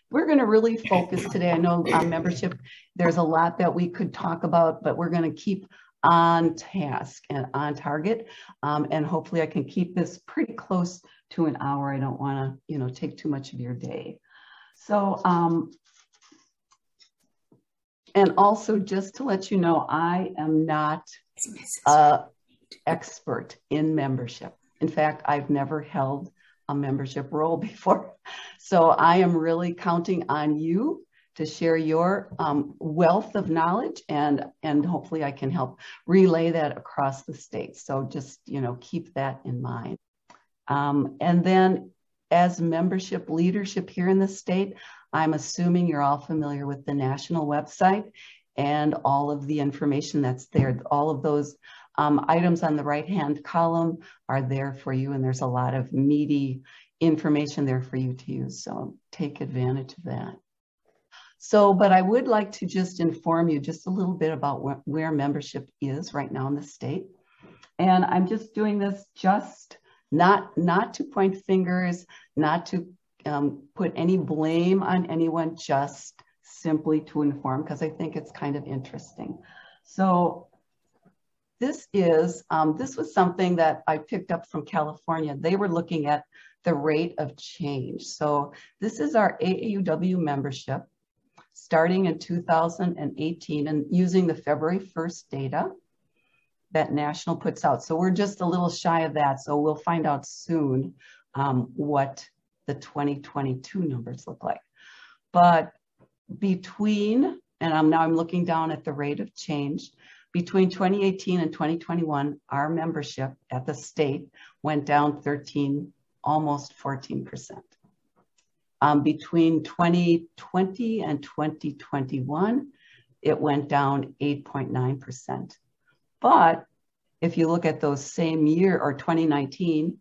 we're going to really focus today. I know on membership, there's a lot that we could talk about, but we're going to keep on task and on target. And hopefully I can keep this pretty close to an hour. I don't want to, take too much of your day. So, and also just to let you know, I am not an expert in membership. In fact, I've never held a membership role before. So I am really counting on you to share your wealth of knowledge, and hopefully I can help relay that across the state. So just, keep that in mind. And then as membership leadership here in the state, I'm assuming you're all familiar with the national website and all of the information that's there. All of those items on the right-hand column are there for you, and there's a lot of meaty information there for you to use. So take advantage of that. So, but I would like to just inform you just a little bit about where membership is right now in the state. And I'm just doing this just not to point fingers, not to put any blame on anyone, just simply to inform, because I think it's kind of interesting. So this was something that I picked up from California. They were looking at the rate of change. So this is our AAUW membership starting in 2018 and using the February 1st data that National puts out. So we're just a little shy of that. So we'll find out soon what the 2022 numbers look like. But between, and I'm looking down at the rate of change, between 2018 and 2021, our membership at the state went down 13, almost 14%. Between 2020 and 2021, it went down 8.9%. But if you look at those same year, or 2019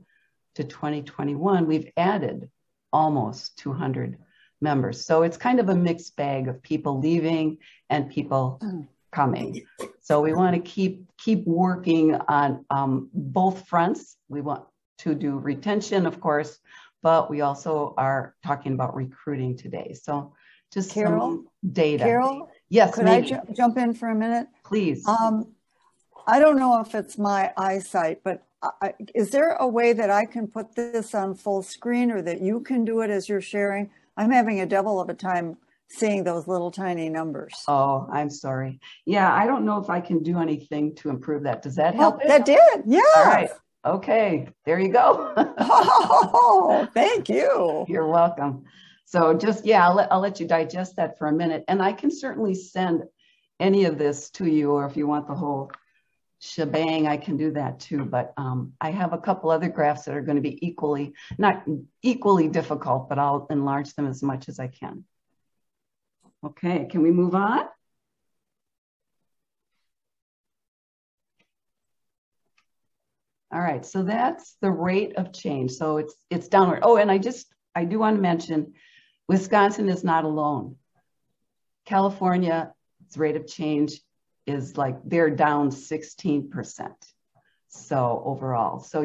to 2021, we've added almost 200 members. So it's kind of a mixed bag of people leaving and people coming. So we want to keep working on both fronts. We want to do retention, of course, but we also are talking about recruiting today. So just some data. Carol? Yes, could maybe. I jump in for a minute? Please. I don't know if it's my eyesight, but is there a way that I can put this on full screen, or that you can do it as you're sharing? I'm having a devil of a time seeing those little tiny numbers. Oh, I'm sorry. Yeah, I don't know if I can do anything to improve that. Does that help? That did, yeah. All right. Okay, there you go. Oh, thank you. You're welcome. So just, yeah, I'll let you digest that for a minute. And I can certainly send any of this to you, or if you want the whole shebang, I can do that too. But I have a couple other graphs that are going to be not equally difficult, but I'll enlarge them as much as I can. Okay, can we move on? All right, so that's the rate of change. So it's downward. Oh, and I do want to mention, Wisconsin is not alone. California's rate of change is they're down 16%. So overall, so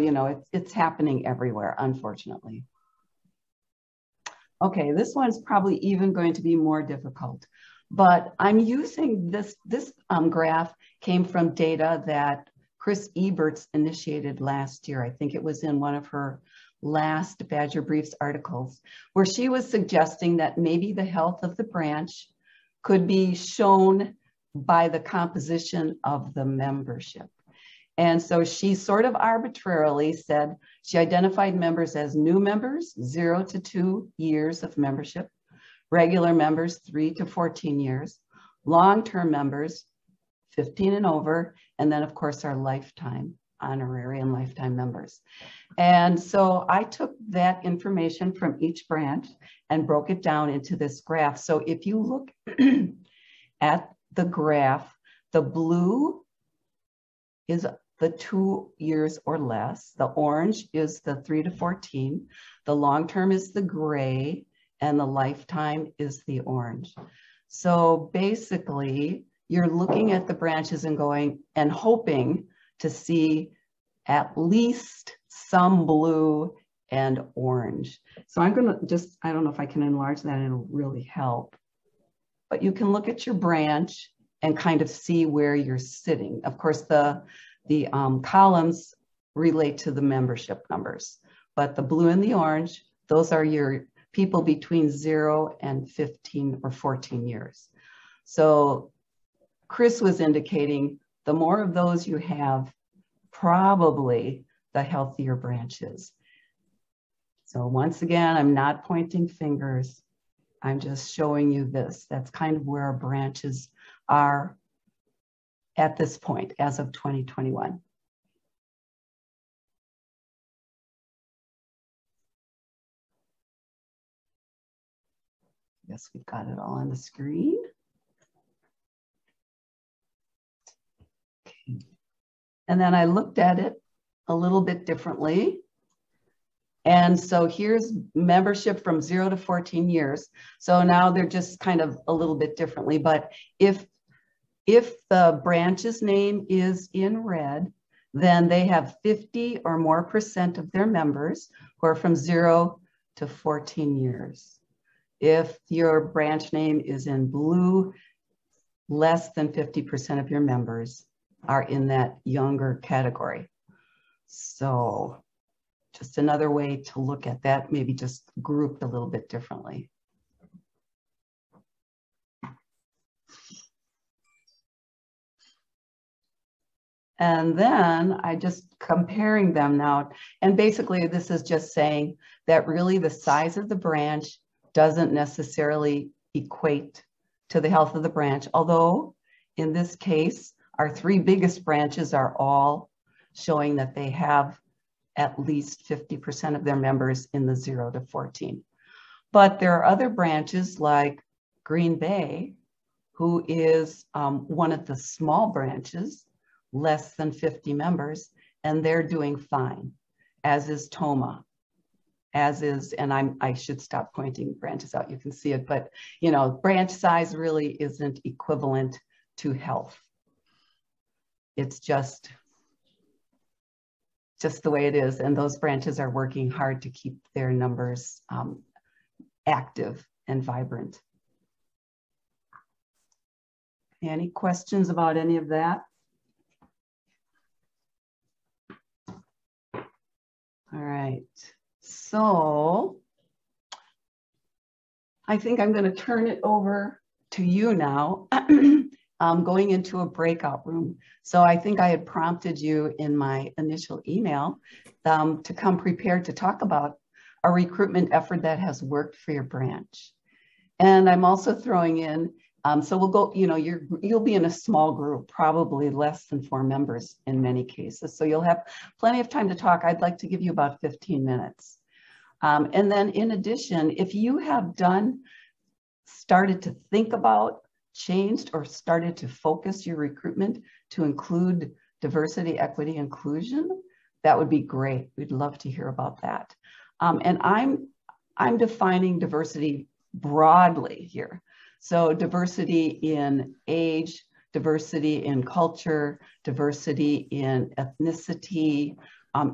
it's happening everywhere, unfortunately. Okay, this one's probably even going to be more difficult, but I'm using this graph came from data that Chris Eberts initiated last year. I think it was in one of her last Badger Briefs articles, where she was suggesting that maybe the health of the branch could be shown by the composition of the membership. And so she sort of arbitrarily said, she identified members as new members, 0 to 2 years of membership, regular members, 3 to 14 years, long-term members, 15 and over, and then of course our lifetime honorary and lifetime members. And so I took that information from each branch and broke it down into this graph. So if you look at the graph, the blue is the 2 years or less, the orange is the 3 to 14, the long term is the gray, and the lifetime is the orange. So basically, you're looking at the branches and going and hoping to see at least some blue and orange. So I'm going to just, I don't know if I can enlarge that, it'll really help. But you can look at your branch and kind of see where you're sitting. Of course, the columns relate to the membership numbers, but the blue and the orange, those are your people between 0 and 15 or 14 years. So Chris was indicating the more of those you have, probably the healthier branch is. So once again, I'm not pointing fingers. I'm just showing you this. That's kind of where our branches are at this point as of 2021. Yes, we've got it all on the screen. Okay. And then I looked at it a little bit differently. And so here's membership from 0 to 14 years. So now they're just kind of a little bit differently. But if the branch's name is in red, then they have 50 or more % of their members who are from 0 to 14 years. If your branch name is in blue, less than 50% of your members are in that younger category. So just another way to look at that, maybe just grouped a little bit differently. And then I just comparing them now. And basically this is just saying that really the size of the branch doesn't necessarily equate to the health of the branch. Although in this case, our 3 biggest branches are all showing that they have at least 50% of their members in the 0 to 14. But there are other branches like Green Bay, who is one of the small branches, less than 50 members, and they're doing fine, as is Tomah, as is, and I should stop pointing branches out, you can see it, but you know, branch size really isn't equivalent to health. It's just the way it is, and those branches are working hard to keep their numbers active and vibrant. Any questions about any of that? All right, so I think I'm going to turn it over to you now. Going into a breakout room. So I think I had prompted you in my initial email to come prepared to talk about a recruitment effort that has worked for your branch. And I'm also throwing in, so we'll go, you know, you'll be in a small group, probably less than 4 members in many cases. So you'll have plenty of time to talk. I'd like to give you about 15 minutes. And then in addition, if you have started to think about, changed or started to focus your recruitment to include diversity, equity, inclusion, that would be great. We'd love to hear about that. And I'm defining diversity broadly here. So diversity in age, diversity in culture, diversity in ethnicity,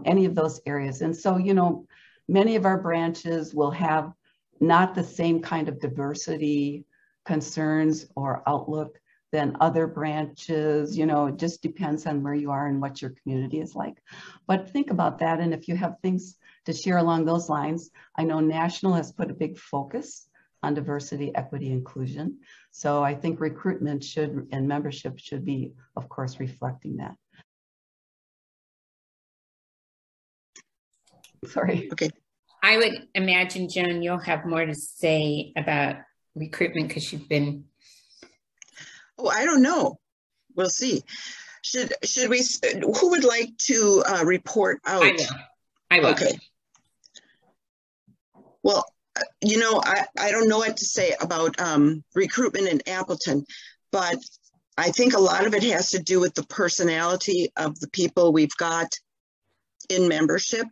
any of those areas. And so, you know, many of our branches will have not the same kind of diversity concerns or outlook than other branches. You know, it just depends on where you are and what your community is like. But think about that. And if you have things to share along those lines, I know National has put a big focus on diversity, equity, inclusion. So I think recruitment should and membership should be, of course, reflecting that. Sorry. Okay. I would imagine, Joan, you'll have more to say about recruitment because you've been. Oh, I don't know. We'll see. Should we? Who would like to report out? I will. Okay. Well, you know, I don't know what to say about recruitment in Appleton, but I think a lot of it has to do with the personality of the people we've got in membership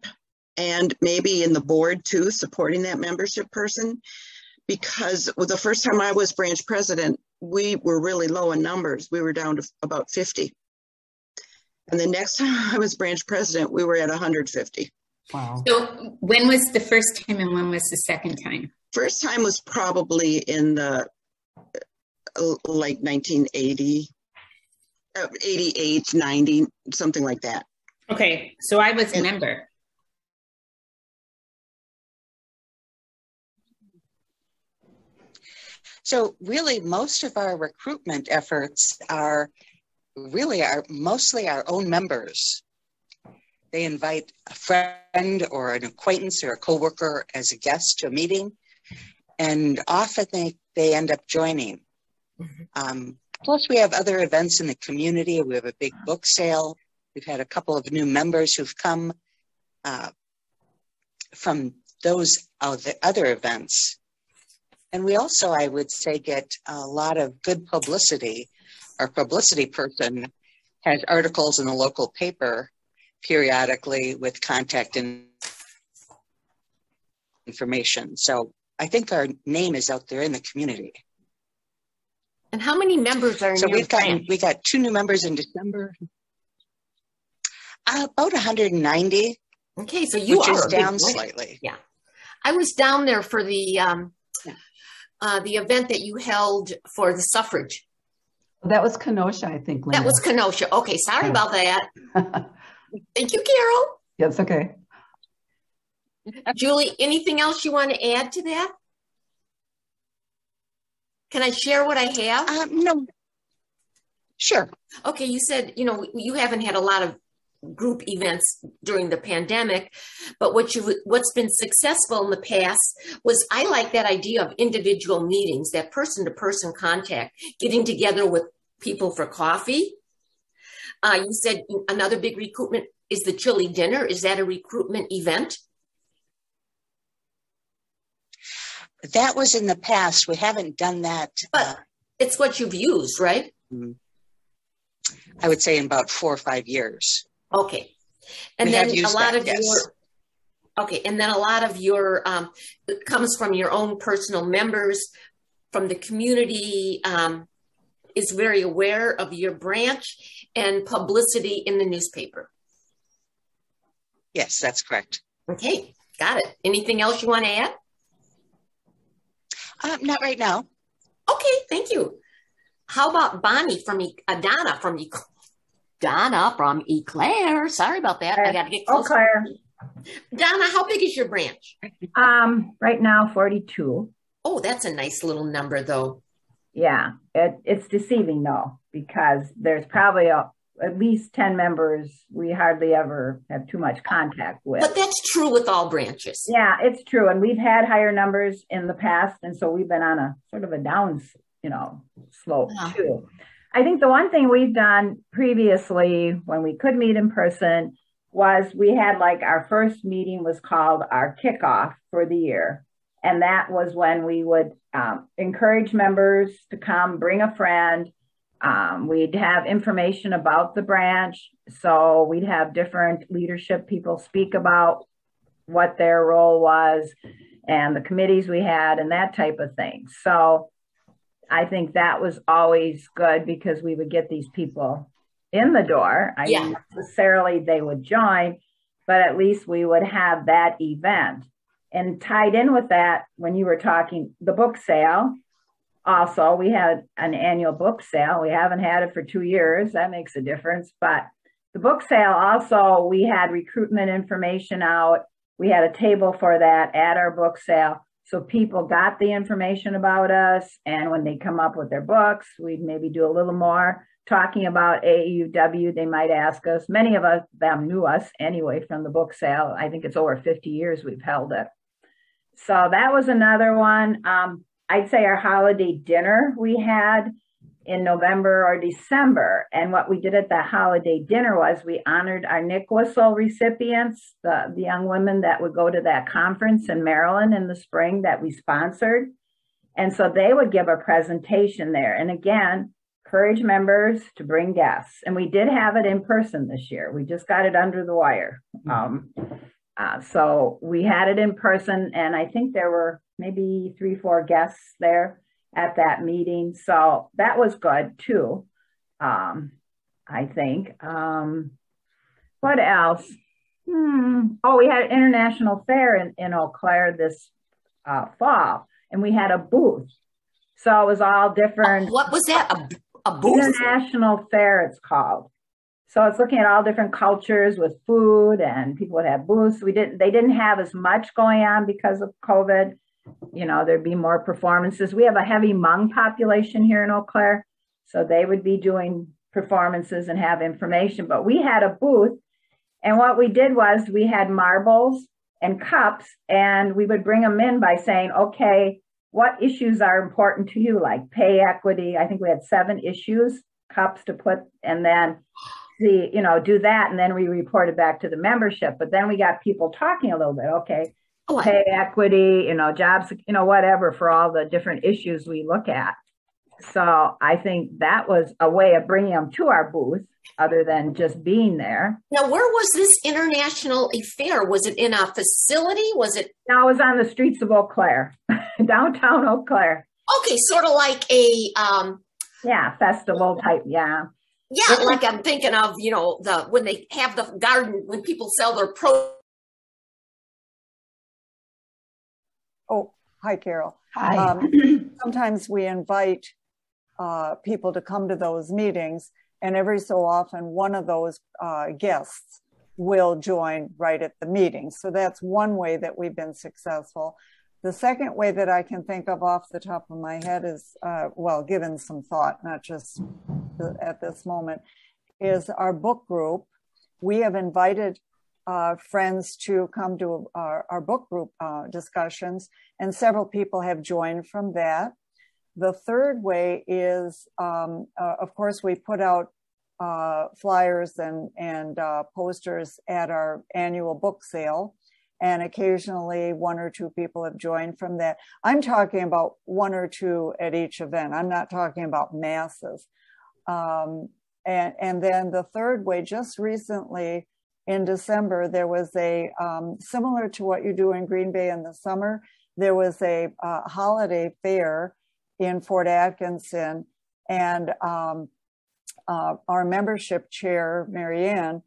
and maybe in the board too, supporting that membership person. Because the first time I was branch president, we were really low in numbers. We were down to about 50. And the next time I was branch president, we were at 150. Wow. So when was the first time and when was the second time? First time was probably in the like 1980, 88, 90, something like that. Okay, so I was a member. So really, most of our recruitment efforts are mostly our own members. They invite a friend or an acquaintance or a coworker as a guest to a meeting, and often they end up joining. Plus, we have other events in the community. We have a big book sale. We've had a couple of new members who've come from those other events. And we also, I would say, get a lot of good publicity. Our publicity person has articles in the local paper periodically with contact information. So I think our name is out there in the community. And how many members are in your branch? We got 2 new members in December. About 190. Okay, so you which are is a big down branch. slightly. Yeah, I was down there for the event that you held for the suffrage. That was Kenosha, I think, Linda. That was Kenosha. Okay, sorry Yeah. about that. Thank you, Carol. Yes, okay. Julie, anything else you want to add to that? Can I share what I have? No. Sure. Okay, you said, you haven't had a lot of group events during the pandemic, but what's been successful in the past was, I like that idea of individual meetings, that person-to-person contact, getting together with people for coffee. You said another big recruitment is the chili dinner. Is that a recruitment event? That was in the past. We haven't done that. But it's what you've used, right? I would say in about 4 or 5 years. Okay. And We then have used a lot that, of yes. your it comes from your own personal members, from the community, is very aware of your branch, and publicity in the newspaper. Yes, that's correct. Okay, got it. Anything else you want to add? Not right now. Okay, thank you. How about Bonnie Donna from Eclair. Sorry about that. I got to get close. Claire. Donna, how big is your branch? Right now, 42. Oh, that's a nice little number, though. Yeah, it's deceiving, though, because there's probably at least 10 members we hardly ever have too much contact with. But that's true with all branches. Yeah, it's true. And we've had higher numbers in the past. And so we've been on a sort of a down, slope, too. I think the one thing we've done previously when we could meet in person was we had our first meeting was called our kickoff for the year. And that was when we would encourage members to come, bring a friend. We'd have information about the branch. So we'd have different leadership people speak about what their role was and the committees we had and that type of thing. So I think that was always good because we would get these people in the door. I mean, not necessarily they would join, but at least we would have that event. And tied in with that, when you were talking, the book sale, also, we had an annual book sale. We haven't had it for 2 years. That makes a difference. But the book sale also, we had recruitment information out. We had a table for that at our book sale. So people got the information about us. And when they come up with their books, we'd maybe do a little more talking about AAUW. They might ask us. Many of them knew us anyway from the book sale. I think it's over 50 years we've held it. So that was another one. I'd say our holiday dinner we had in November or December. And what we did at the holiday dinner was we honored our Nick Whistle recipients, the young women that would go to that conference in Maryland in the spring that we sponsored. And so they would give a presentation there. And again, encourage members to bring guests. And we did have it in person this year. We just got it under the wire. So we had it in person, and I think there were maybe 3-4 guests there at that meeting. So that was good too. I think. What else? Oh, we had an international fair in Eau Claire this fall, and we had a booth. So it was all different. What was that? A booth? International fair, it's called. So it's looking at all different cultures with food, and people would have booths. They didn't have as much going on because of COVID. You know, there'd be more performances. We have a heavy Hmong population here in Eau Claire, so they would be doing performances and have information. But we had a booth, and what we did was we had marbles and cups, and we would bring them in by saying, okay, what issues are important to you, like pay equity? I think we had 7 issues, cups to put, and then do that, and then we reported back to the membership. But then we got people talking a little bit. Okay, pay equity, jobs, whatever, for all the different issues we look at. So I think that was a way of bringing them to our booth, other than just being there. Now, where was this international affair? Was it in a facility? Was it? No, it was on the streets of Eau Claire, downtown Eau Claire. Okay, sort of like a festival type, yeah. Yeah, like I'm thinking of, when they have the garden, when people sell their produce. Oh, hi, Carol. Hi. Sometimes we invite people to come to those meetings, and every so often one of those guests will join right at the meeting. So that's one way that we've been successful. The second way that I can think of off the top of my head is, given some thought, not just at this moment, is our book group. We have invited friends to come to our book group discussions, and several people have joined from that. The third way is, of course, we put out flyers and posters at our annual book sale. And occasionally 1 or 2 people have joined from that. I'm talking about 1 or 2 at each event. I'm not talking about masses. And then the third way, just recently in December, there was a, similar to what you do in Green Bay in the summer, there was a holiday fair in Fort Atkinson. And our membership chair, Marianne,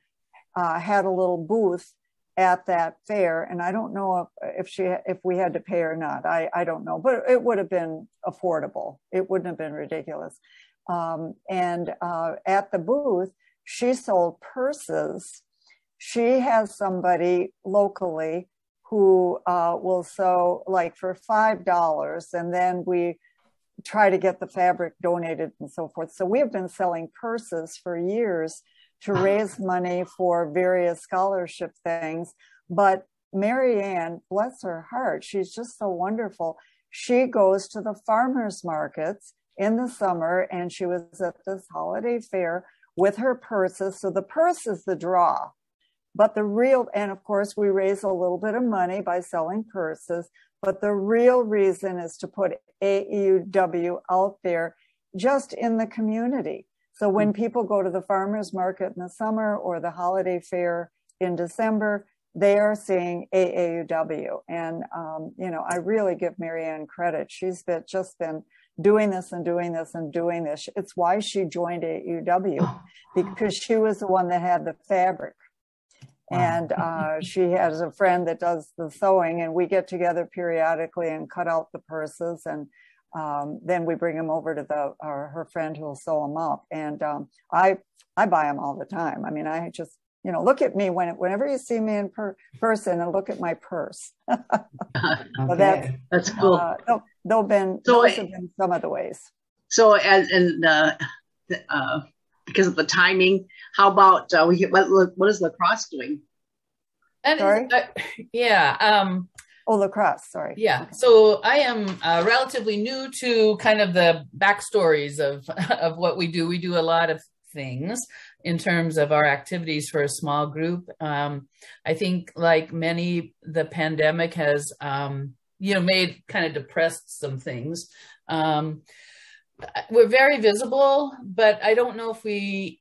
had a little booth at that fair, and I don't know if we had to pay or not. I don't know, but it would have been affordable. It wouldn't have been ridiculous. And at the booth, she sold purses. She has somebody locally who will sew like for $5, and then we try to get the fabric donated and so forth. So we have been selling purses for years to raise money for various scholarship things. But Marianne, bless her heart, she's just so wonderful. She goes to the farmers markets in the summer, and she was at this holiday fair with her purses. So the purse is the draw, but and of course we raise a little bit of money by selling purses, but the real reason is to put AEUW out there just in the community. So when people go to the farmers market in the summer or the holiday fair in December, they are seeing AAUW. And, I really give Marianne credit. She's just been doing this and doing this and doing this. It's why she joined AAUW, because she was the one that had the fabric. And she has a friend that does the sewing, and we get together periodically and cut out the purses, and then we bring them over to her friend who will sew them up. And I buy them all the time. I mean, I just, look at me whenever you see me in person, and look at my purse. Okay. That's cool. Those have been some of the ways. So, because of the timing, how about what is lacrosse doing? Sorry? Lacrosse, sorry. Yeah. So I am relatively new to kind of the backstories of what we do. We do a lot of things in terms of our activities for a small group. I think like many, the pandemic has, made kind of depressed some things. We're very visible, but I don't know if we,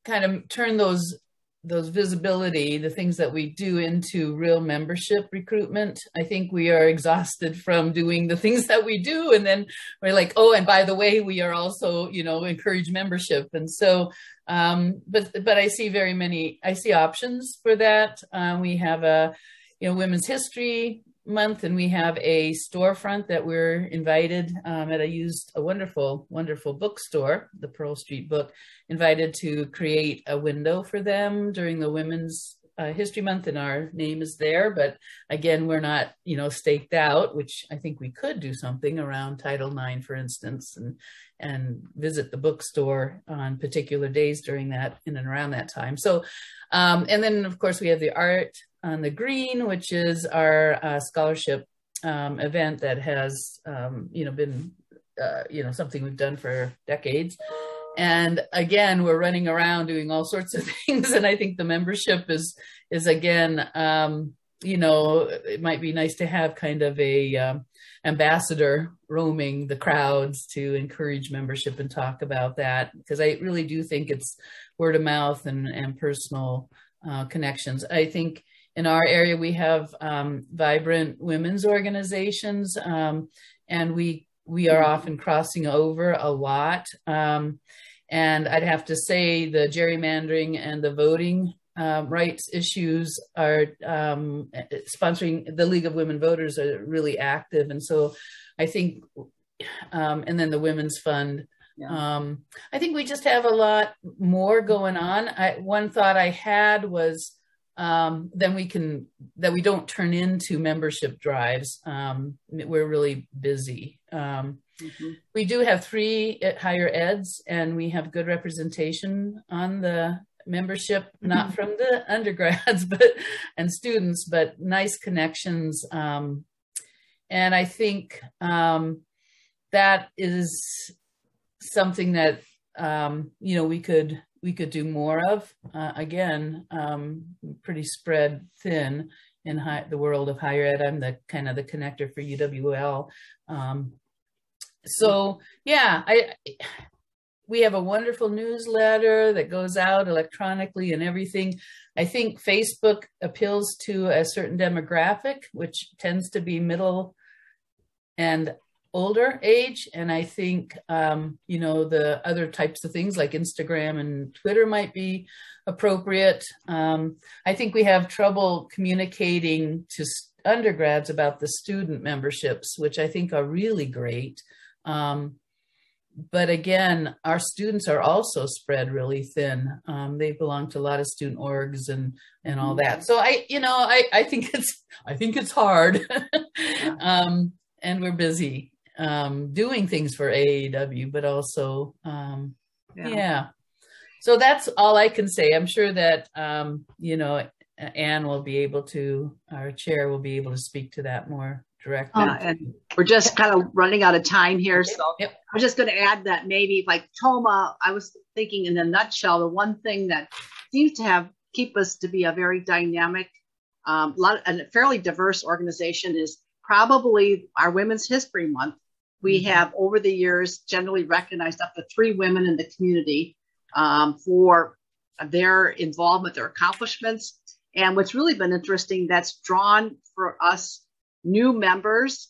kind of turn those those visibility, the things that we do into real membership recruitment. I think we are exhausted from doing the things that we do. And then we're like, oh, and by the way, we are also, encourage membership. And so, but I see options for that. We have a, Women's History Month, and we have a storefront that we're invited at a wonderful bookstore, the Pearl Street Book, invited to create a window for them during the Women's History Month, and our name is there. But again, we're not staked out, which I think we could do something around Title IX, for instance, and visit the bookstore on particular days during that, in and around that time. So and then of course we have the Art on the Green, which is our scholarship event that has, been, something we've done for decades. And again, we're running around doing all sorts of things. And I think the membership is again, it might be nice to have kind of a ambassador roaming the crowds to encourage membership and talk about that, because I really do think it's word of mouth and personal connections. I think in our area, we have vibrant women's organizations, and we are often crossing over a lot. And I'd have to say the gerrymandering and the voting rights issues are sponsoring the League of Women Voters are really active. And so I think, and then the Women's Fund. Yeah. I think we just have a lot more going on. One thought I had was, then we don't turn into membership drives. We're really busy. We do have 3 at higher eds, and we have good representation on the membership, not from the undergrads, and students, but nice connections. And I think, that is something that, we could do more of. Again, pretty spread thin in the world of higher ed. I'm the kind of the connector for UWL. So yeah, we have a wonderful newsletter that goes out electronically and everything. I think Facebook appeals to a certain demographic, which tends to be middle and older age. And I think, the other types of things like Instagram and Twitter might be appropriate. I think we have trouble communicating to undergrads about the student memberships, which I think are really great. But again, our students are also spread really thin. They belong to a lot of student orgs and all that. So I think it's hard. And we're busy doing things for AAW, but also, yeah. So that's all I can say. I'm sure that, Anne will be able to, our chair will be able to speak to that more directly. And we're just kind of running out of time here. So yep. I was just going to add that maybe like Toma, I was thinking in a nutshell, the one thing that seems to keep us to be a very dynamic, and a fairly diverse organization is probably our Women's History Month. We have over the years generally recognized up to 3 women in the community for their involvement, their accomplishments. And what's really been interesting, that's drawn for us new members,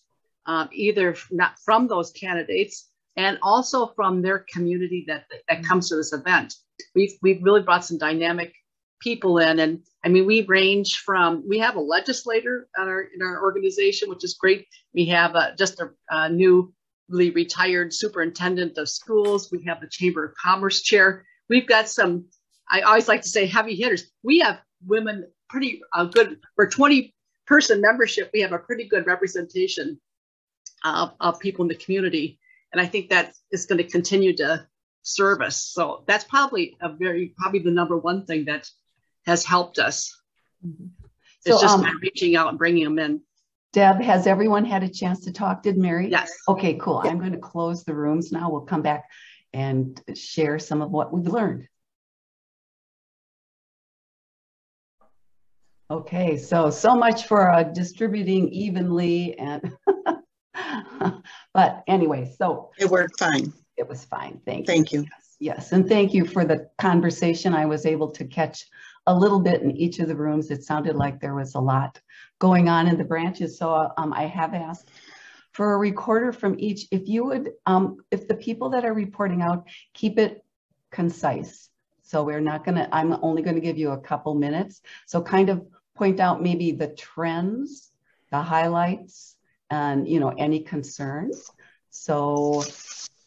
either not from those candidates and also from their community that comes to this event. We've really brought some dynamic people in. And I mean, we range from, we have a legislator in our organization, which is great. We have just a newly retired superintendent of schools. We have the Chamber of Commerce chair. We've got some, I always like to say, heavy hitters. We have women pretty good. For 20-person membership, we have a pretty good representation of people in the community. And I think that is going to continue to serve us. So that's probably the number one thing that has helped us. Mm-hmm. It's so, just reaching out and bringing them in. Deb, has everyone had a chance to talk? Did Mary? Yes. Okay, cool. I'm going to close the rooms now. We'll come back and share some of what we've learned. Okay, so much for distributing evenly, and but anyway, so it worked fine. It was fine. Thank you. Thank you. Yes, and thank you for the conversation. I was able to catch a little bit in each of the rooms. It sounded like there was a lot going on in the branches. So I have asked for a recorder from each. If you would, if the people that are reporting out, keep it concise. So we're not going to, I'm only going to give you a couple minutes. So kind of point out maybe the trends, the highlights, and, you know, any concerns. So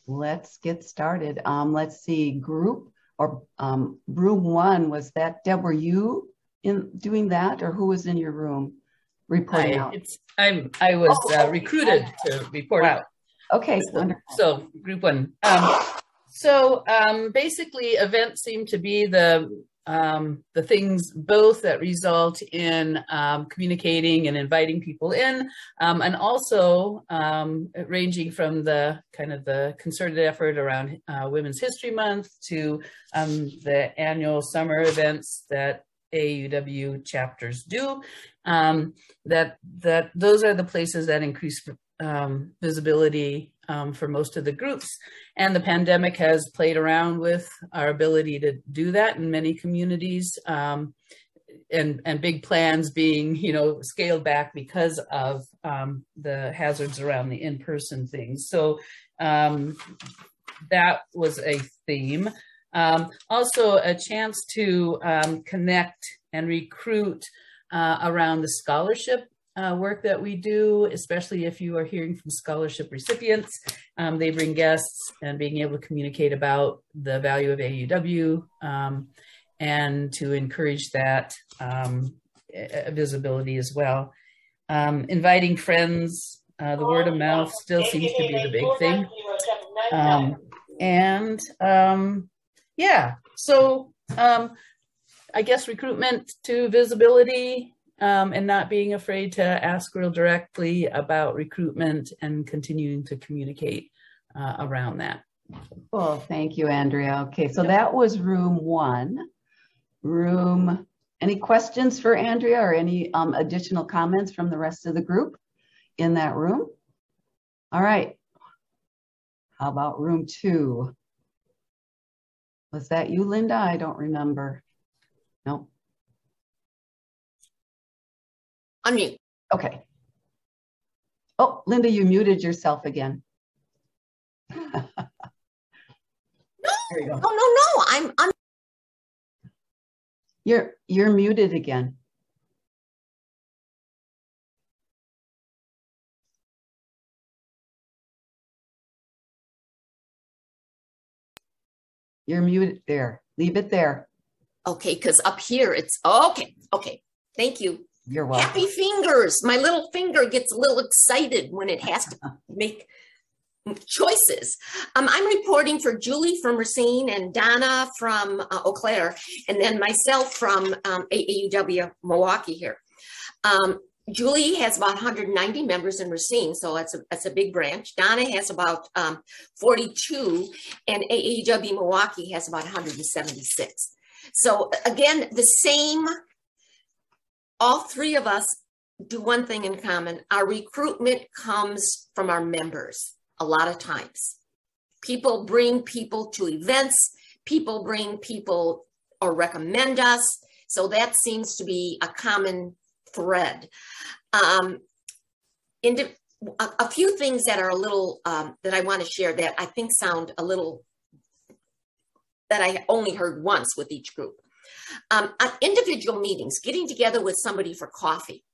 let's get started. Let's see, group or room one, was that, Deb, were you in doing that, or who was in your room reporting out? I was recruited to report out. Okay, so group one. So basically, events seem to be the things both that result in communicating and inviting people in, and also ranging from the kind of the concerted effort around Women's History Month to the annual summer events that AUW chapters do. That those are the places that increase visibility for most of the groups. And the pandemic has played around with our ability to do that in many communities, and big plans being, you know, scaled back because of the hazards around the in-person things. So that was a theme. Also a chance to connect and recruit around the scholarship work that we do, especially if you are hearing from scholarship recipients. They bring guests, and being able to communicate about the value of AUW and to encourage that visibility as well. Inviting friends, the word of mouth still seems to be the big thing. Yeah, so I guess recruitment to visibility, and not being afraid to ask real directly about recruitment and continuing to communicate around that. Well, thank you, Andrea. Okay, so that was room one. Any questions for Andrea or any additional comments from the rest of the group in that room? All right. How about room two? Was that you, Linda? I don't remember. No. Unmute. Okay. Oh, Linda, you muted yourself again. No, there you go. No. I'm You're muted again. You're muted there. Leave it there. Okay, because up here it's okay. Okay, thank you. You're welcome. Happy fingers. My little finger gets a little excited when it has to make choices. I'm reporting for Julie from Racine and Donna from Eau Claire, and then myself from AUW Milwaukee here. Julie has about 190 members in Racine, so that's a big branch. Donna has about 42, and AUW Milwaukee has about 176. So again, the same. All three of us do one thing in common. Our recruitment comes from our members a lot of times. People bring people to events. People bring people or recommend us. So that seems to be a common thread. A few things that are a little, that I want to share that I think sound a little, that I only heard once with each group. Individual meetings, getting together with somebody for coffee,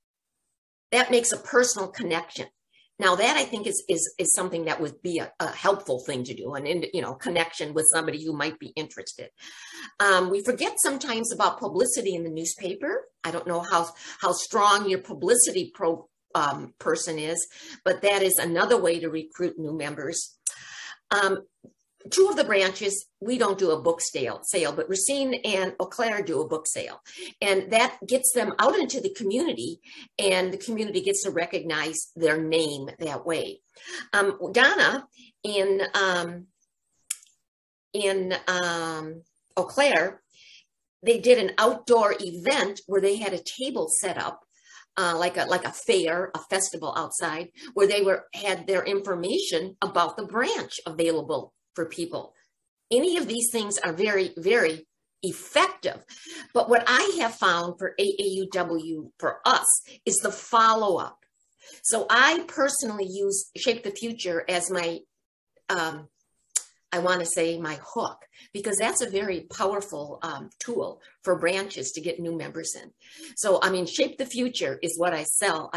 that makes a personal connection. Now that I think is something that would be a helpful thing to do, and connection with somebody who might be interested. We forget sometimes about publicity in the newspaper. I don't know how strong your publicity person is, but that is another way to recruit new members. Two of the branches, we don't do a book sale, but Racine and Eau Claire do a book sale. And that gets them out into the community, and the community gets to recognize their name that way. Donna in Eau Claire, they did an outdoor event where they had a table set up, like a fair, a festival outside, where they had their information about the branch available for people. Any of these things are very, very effective. But what I have found for AAUW for us is the follow-up. So I personally use Shape the Future as my, I want to say my hook, because that's a very powerful tool for branches to get new members in. So, I mean, Shape the Future is what I sell.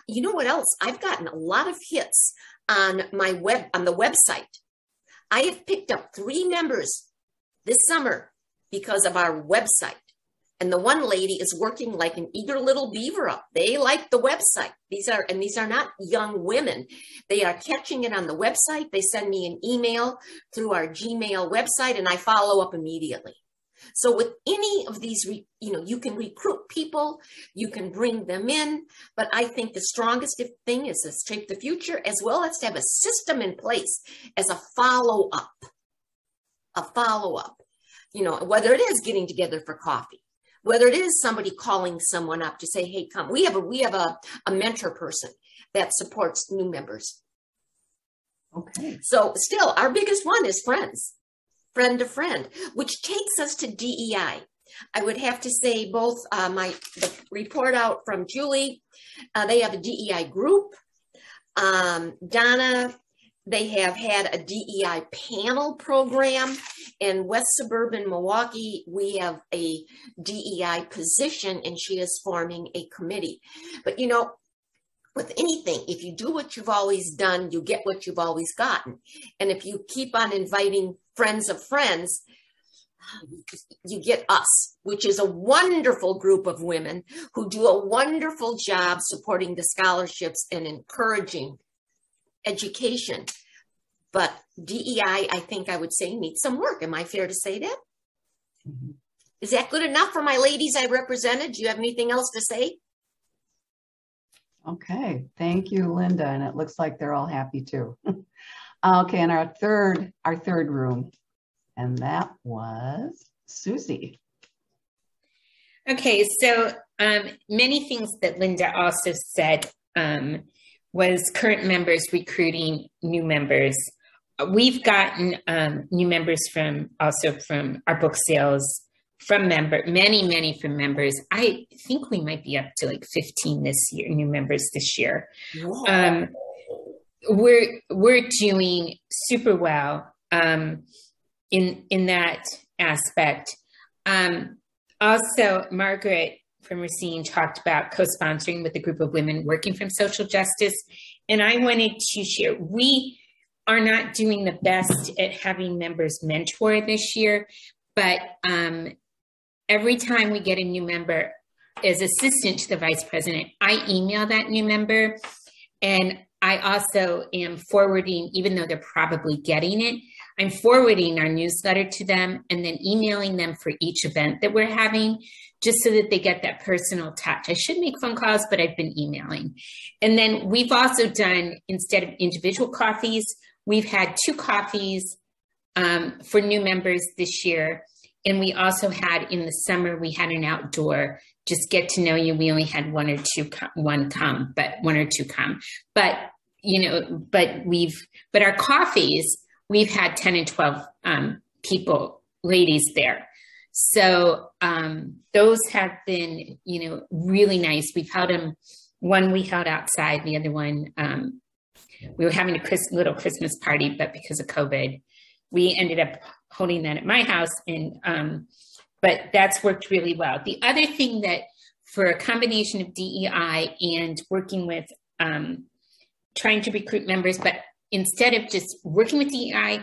You know what else? I've gotten a lot of hits on on the website. I have picked up 3 members this summer because of our website. And the one lady is working like an eager little beaver up. They like the website. These are not young women. They are catching it on the website. They send me an email through our Gmail website, and I follow up immediately. So with any of these, you can recruit people, you can bring them in, but I think the strongest thing is to Shape the Future, as well as to have a system in place as a follow-up, whether it is getting together for coffee, whether it is somebody calling someone up to say, hey, come. We have a mentor person that supports new members. Okay. So still, our biggest one is friends, friend to friend, which takes us to DEI. I would have to say both the report out from Julie, they have a DEI group. Donna, they have had a DEI panel program. In West Suburban Milwaukee, we have a DEI position, and she is forming a committee. But, with anything, if you do what you've always done, you get what you've always gotten. And if you keep on inviting friends of friends, you get us, which is a wonderful group of women who do a wonderful job supporting the scholarships and encouraging education. But DEI, I think I would say, needs some work. Am I fair to say that? Mm-hmm. Is that good enough for my ladies I represented? Do you have anything else to say? Okay, thank you, Linda. And it looks like they're all happy too. Okay, and our third room, and that was Susie. Okay, so many things that Linda also said was current members recruiting new members. We've gotten new members from our book sales, from many from members. I think we might be up to like 15 this year, new members this year. Wow. We're doing super well in that aspect. Also, Margaret from Racine talked about co-sponsoring with a group of women working from social justice. And I wanted to share, we are not doing the best at having members mentor this year, but every time we get a new member as assistant to the vice president, I email that new member, and I also am forwarding, even though they're probably getting it, I'm forwarding our newsletter to them and then emailing them for each event that we're having, just so that they get that personal touch. I should make phone calls, but I've been emailing. And then we've also done, instead of individual coffees, we've had 2 coffees for new members this year. And we also had, in the summer, we had an outdoor, just get to know you. We only had one or two come. But, but our coffees, we've had 10 and 12 ladies there. So those have been, really nice. We've held them, one we held outside, the other one, we were having a little Christmas party, but because of COVID, we ended up holding that at my house. And, but that's worked really well. The other thing that, for a combination of DEI and working with, trying to recruit members, but instead of just working with DEI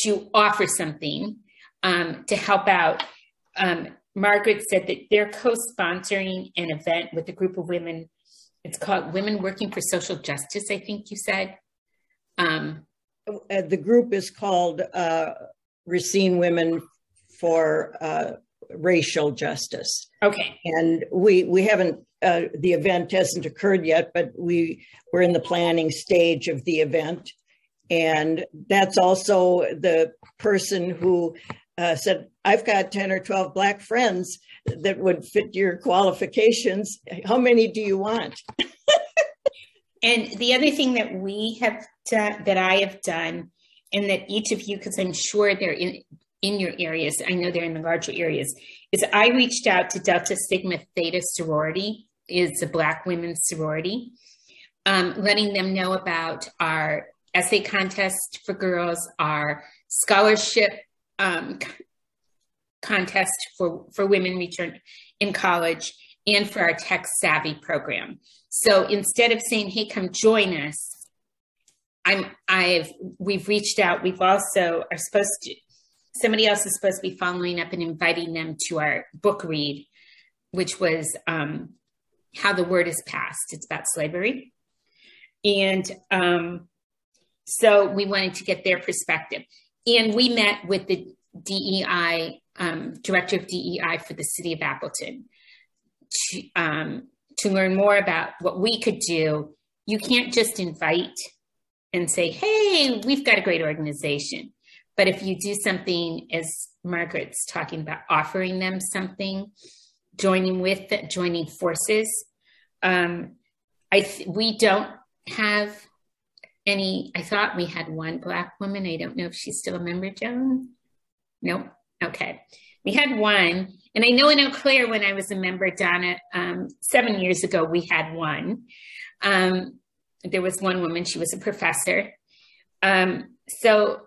to offer something to help out, Margaret said that they're co-sponsoring an event with a group of women. It's called Women Working for Social Justice, I think you said. The group is called Racine Women for Racial Justice. Okay. And we haven't, the event hasn't occurred yet, but we're in the planning stage of the event. And that's also the person who said, I've got 10 or 12 Black friends that would fit your qualifications. How many do you want? And the other thing that we have done, that I have done, and that each of you, because I'm sure in your areas, I know they're in the larger areas, is I reached out to Delta Sigma Theta sorority, is a Black women's sorority, letting them know about our essay contest for girls, our scholarship contest for women returned in college, and for our Tech Savvy program. So instead of saying, hey, come join us, we've reached out. We've also are supposed to, somebody else is supposed to be following up and inviting them to our book read, which was How the Word is Passed. It's about slavery. And so we wanted to get their perspective. And we met with the DEI, Director of DEI for the City of Appleton to learn more about what we could do. You can't just invite and say, hey, we've got a great organization. But if you do something, as Margaret's talking about, offering them something, joining forces. We don't have any, I thought we had one Black woman. I don't know if she's still a member, Joan. Nope. Okay. We had one. And I know in Eau Claire, when I was a member, Donna, 7 years ago, we had one. There was one woman, she was a professor. So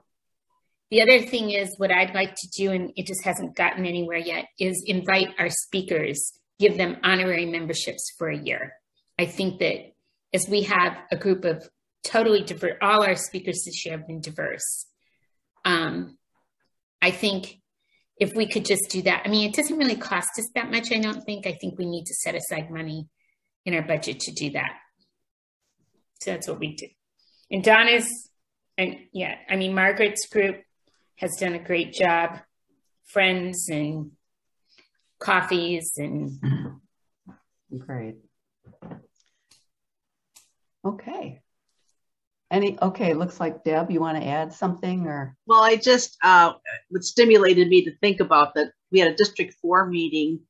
the other thing is what I'd like to do, and it just hasn't gotten anywhere yet, is invite our speakers, give them honorary memberships for a year. I think that as we have a group of totally diverse, all our speakers this year have been diverse. I think if we could just do that, I mean, it doesn't really cost us that much, I don't think. I think we need to set aside money in our budget to do that. So that's what we do. And Donna's, and yeah, I mean, Margaret's group has done a great job. Friends and coffees and. Great. Okay. Okay, looks like Deb, you want to add something or? Well, I just, what stimulated me to think about that, we had a District 4 meeting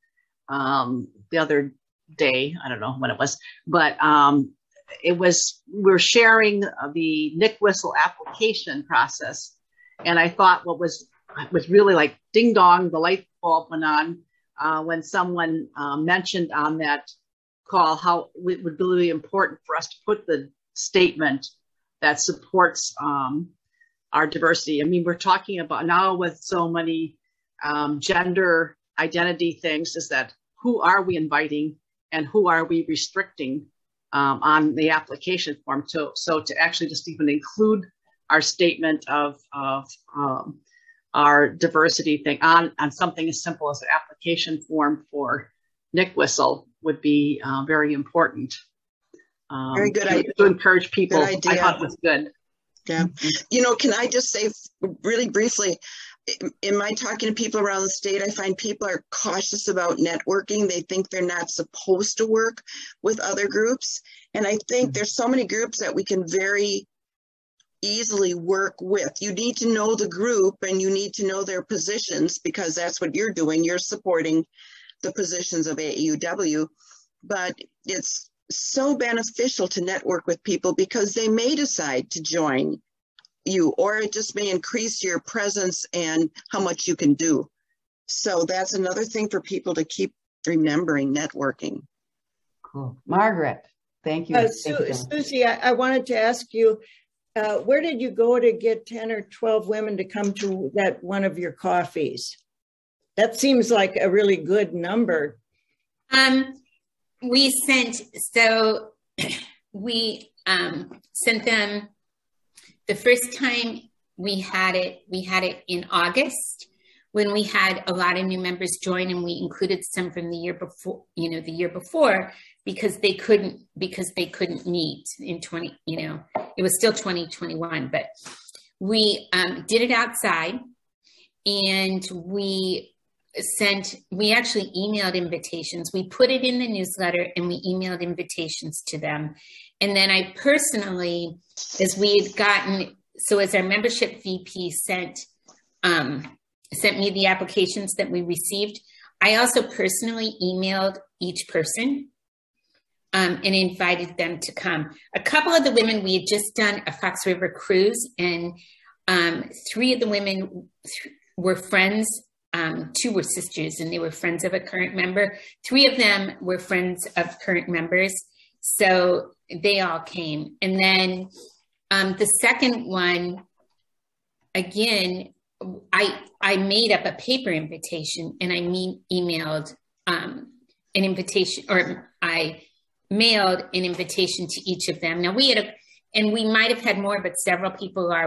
the other day, I don't know when it was, but we're sharing the Nick Whistle application process. And I thought what was really like ding dong, the light bulb went on when someone mentioned on that call how it would be really important for us to put the statement that supports our diversity. I mean, we're talking about now with so many gender identity things, is that who are we inviting and who are we restricting on the application form? So to actually just even include our statement of our diversity thing on something as simple as an application form for Nick Whistle would be very important. Very good idea. To encourage people. I thought it was good. Yeah. You know, can I just say really briefly, in my talking to people around the state, I find people are cautious about networking. They think they're not supposed to work with other groups. And I think there's so many groups that we can very easily work with. You need to know the group and you need to know their positions, because that's what you're doing. You're supporting the positions of AAUW. But it's so beneficial to network with people because they may decide to join you, or it just may increase your presence and how much you can do. So that's another thing for people to keep remembering, networking. Cool. Margaret, thank you. Susie, I wanted to ask you, where did you go to get 10 or 12 women to come to that one of your coffees? That seems like a really good number. We sent them the first time we had it in August when we had a lot of new members join, and we included some from the year before, because they couldn't meet in it was still 2021, but we did it outside, and we actually emailed invitations. We put it in the newsletter and we emailed invitations to them. And then I personally, as our membership VP sent me the applications that we received, I also personally emailed each person and invited them to come. A couple of the women, we had just done a Fox River cruise, and three of the women, were friends. 2 were sisters, and they were friends of a current member. 3 of them were friends of current members. So they all came. And then the second one, again, I made up a paper invitation, and I emailed an invitation, or I mailed an invitation to each of them. Now we might have had more, but several people are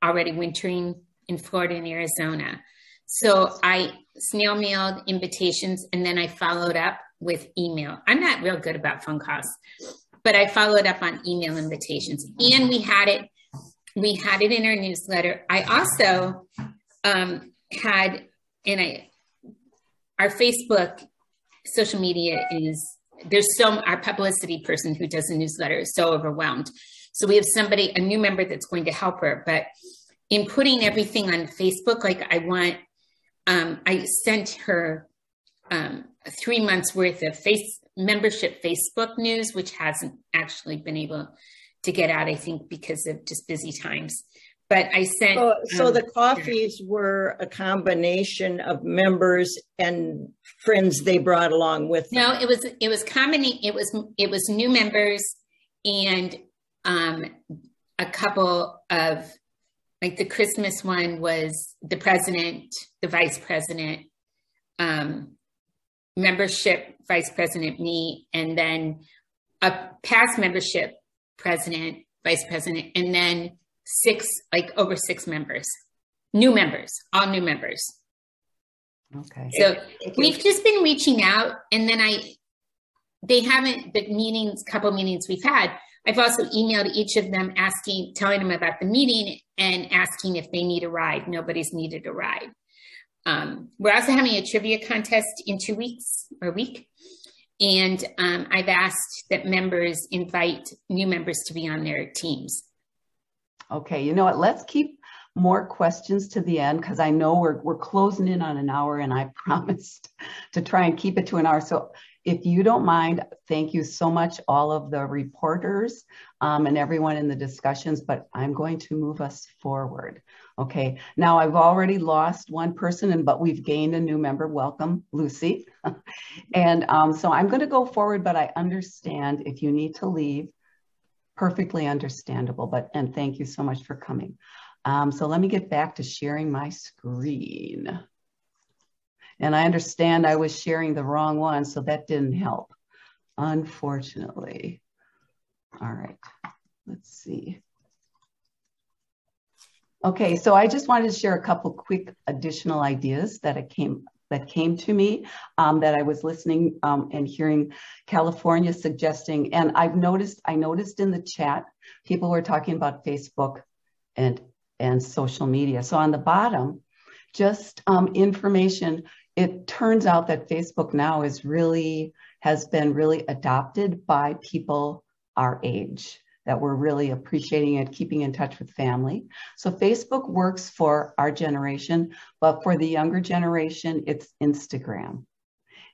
already wintering in Florida and Arizona. So I snail mailed invitations, and then I followed up with email. I'm not real good about phone calls, but I followed up on email invitations, and we had it in our newsletter. I also had our Facebook social media our publicity person who does the newsletter is so overwhelmed. So we have a new member that's going to help her, but in putting everything on Facebook, like I sent her 3 months worth of membership Facebook news, which hasn't actually been able to get out, I think, because of just busy times. But I sent. So the coffees were a combination of members and friends they brought along with them. No, it was new members and a couple of, like, the Christmas one was the president, the vice president, membership vice president, me, and then a past membership president, vice president, and then over 6 members, all new members. Okay. So we've just been reaching out, and then couple meetings we've had, I've also emailed each of them telling them about the meeting and asking if they need a ride. Nobody's needed a ride. We're also having a trivia contest in 2 weeks or a week. And I've asked that members invite new members to be on their teams. Okay, you know what? Let's keep more questions to the end, because I know we're closing in on an hour, and I promised to try and keep it to an hour. So if you don't mind, thank you so much, all of the reporters and everyone in the discussions, but I'm going to move us forward. Okay, now I've already lost one person, but we've gained a new member. Welcome, Lucy. And so I'm going to go forward, but I understand if you need to leave, perfectly understandable, and thank you so much for coming. So let me get back to sharing my screen. And I understand I was sharing the wrong one, so that didn't help, unfortunately. All right, let's see. Okay, so I just wanted to share a couple quick additional ideas that came to me that I was listening and hearing California suggesting. And I noticed in the chat, people were talking about Facebook and social media. So on the bottom, just information. It turns out that Facebook now has been really adopted by people our age, that we're really appreciating it, keeping in touch with family. So Facebook works for our generation, but for the younger generation, it's Instagram.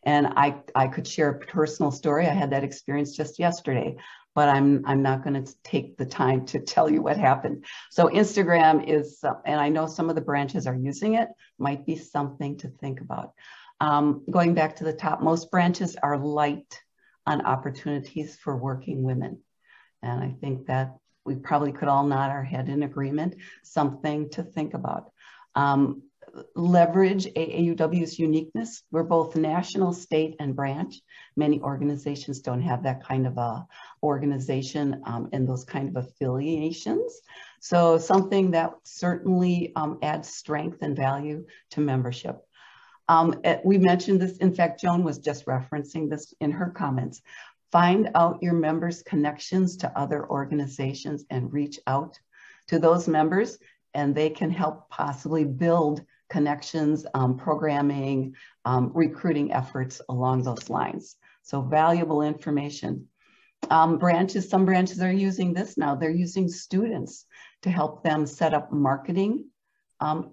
And I could share a personal story. I had that experience just yesterday, but I'm not going to take the time to tell you what happened. So Instagram is, and I know some of the branches are using it, might be something to think about. Going back to the top, most branches are light on opportunities for working women. And I think that we probably could all nod our head in agreement, something to think about. Leverage AAUW's uniqueness. We're both national, state, and branch. Many organizations don't have that kind of a organization and those kind of affiliations. So something that certainly adds strength and value to membership. We mentioned this, in fact, Joan was just referencing this in her comments. Find out your members' connections to other organizations and reach out to those members, and they can help possibly build connections, programming, recruiting efforts along those lines. So valuable information. Some branches are using this now. They're using students to help them set up marketing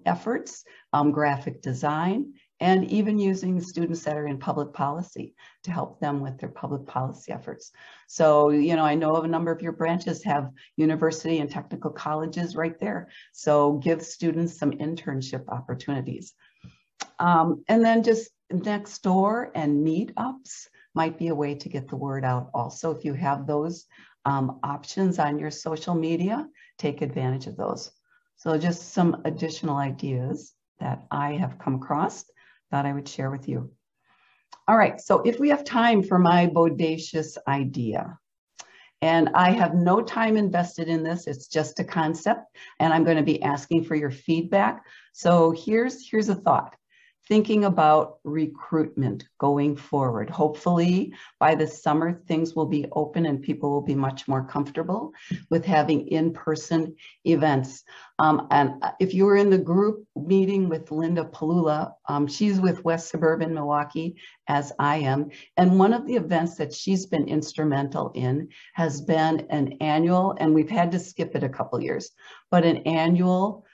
efforts, graphic design, and even using students that are in public policy to help them with their public policy efforts. So, I know of a number of your branches have university and technical colleges right there. So give students some internship opportunities. And then just next door and meetups might be a way to get the word out also. If you have those options on your social media, take advantage of those. So just some additional ideas that I have come across that I would share with you. All right, so if we have time for my bodacious idea, and I have no time invested in this, it's just a concept, and I'm going to be asking for your feedback. So here's a thought. Thinking about recruitment going forward. Hopefully by the summer, things will be open and people will be much more comfortable with having in-person events. And if you were in the group meeting with Linda Palula, she's with West Suburban Milwaukee, as I am. And one of the events that she's been instrumental in has been an annual, and we've had to skip it a couple years, but an annual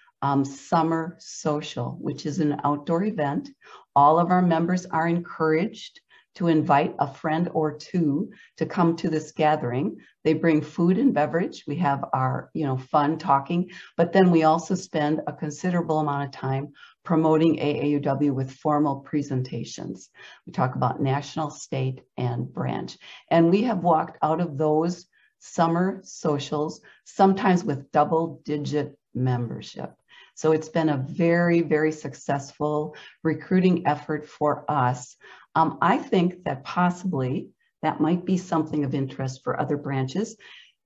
summer social, which is an outdoor event. All of our members are encouraged to invite a friend or two to come to this gathering. They bring food and beverage. We have our, fun talking, but then we also spend a considerable amount of time promoting AAUW with formal presentations. We talk about national, state, and branch. And we have walked out of those summer socials, sometimes with double-digit membership. So it's been a very, very successful recruiting effort for us. I think that possibly that might be something of interest for other branches,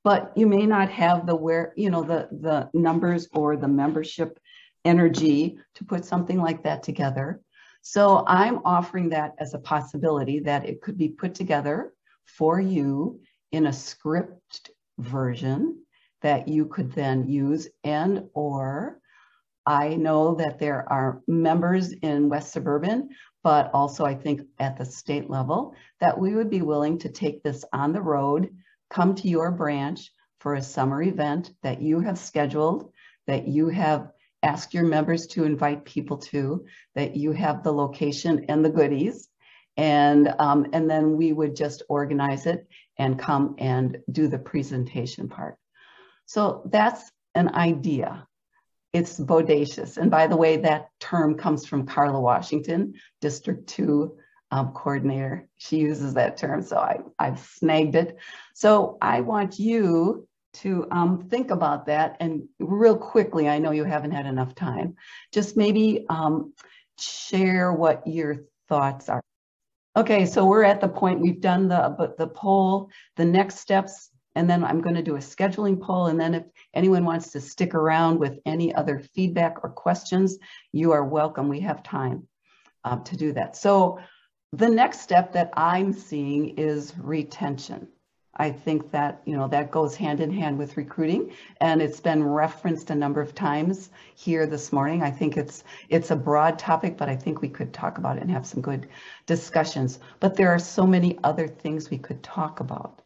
but you may not have the numbers or the membership energy to put something like that together. So I'm offering that as a possibility that it could be put together for you in a script version that you could then use, and or I know that there are members in West Suburban, but also I think at the state level, that we would be willing to take this on the road, come to your branch for a summer event that you have scheduled, that you have asked your members to invite people to, that you have the location and the goodies, and then we would just organize it and come and do the presentation part. So that's an idea. It's bodacious. And by the way, that term comes from Carla Washington, District 2 coordinator. She uses that term, so I've snagged it. So I want you to think about that, and real quickly, I know you haven't had enough time, just maybe share what your thoughts are. Okay, so we're at the point, we've done the poll, the next steps, and then I'm going to do a scheduling poll. And then if anyone wants to stick around with any other feedback or questions, you are welcome. We have time to do that. So the next step that I'm seeing is retention. I think that, that goes hand in hand with recruiting, and it's been referenced a number of times here this morning. I think it's a broad topic, but I think we could talk about it and have some good discussions. But there are so many other things we could talk about.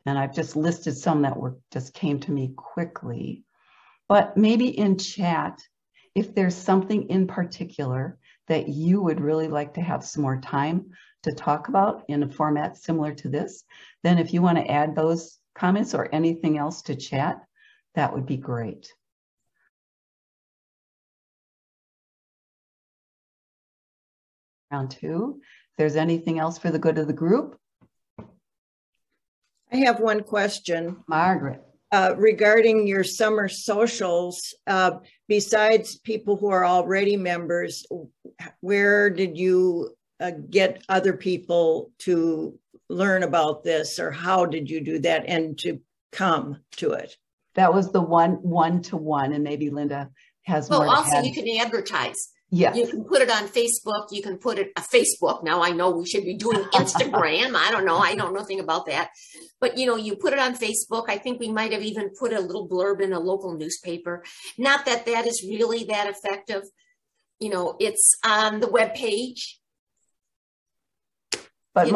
And I've just listed some that just came to me quickly. But maybe in chat, if there's something in particular that you would really like to have some more time to talk about in a format similar to this, then if you want to add those comments or anything else to chat, that would be great. Round two, if there's anything else for the good of the group. I have one question. Margaret. Regarding your summer socials, besides people who are already members, where did you get other people to learn about this, or how did you do that and to come to it? That was the one-to-one, and maybe Linda has more. Well, also you can advertise. Yeah. You can put it on Facebook. You can put it on Facebook. Now I know we should be doing Instagram. I don't know. I know nothing about that. But, you put it on Facebook. I think we might have even put a little blurb in a local newspaper. Not that that is really that effective. It's on the webpage. But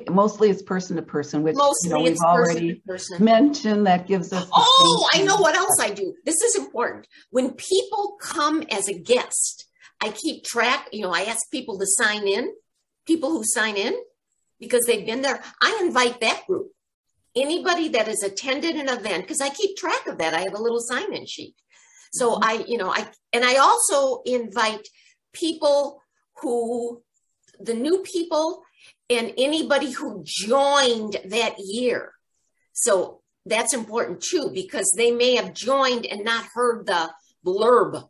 mostly it's person to person, which we've already mentioned. That gives us. Oh, I know what else I do. This is important. When people come as a guest, I keep track, I ask people to sign in, people who sign in because they've been there. I invite that group. Anybody that has attended an event, because I keep track of that. I have a little sign-in sheet. So I also invite people the new people and anybody who joined that year. So that's important too, because they may have joined and not heard the blurb.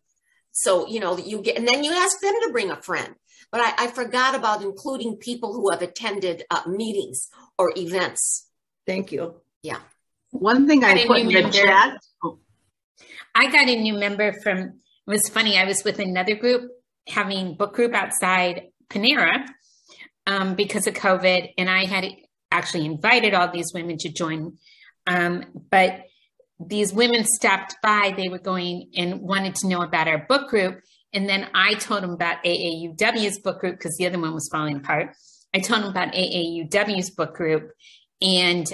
So, and then you ask them to bring a friend. But I forgot about including people who have attended meetings or events. Thank you. Yeah. One thing I put in the chat. I got a new member it was funny. I was with another group having book group outside Panera because of COVID. And I had actually invited all these women to join. But these women stopped by. They were going and wanted to know about our book group. And then I told them about AAUW's book group because the other one was falling apart. I told them about AAUW's book group. And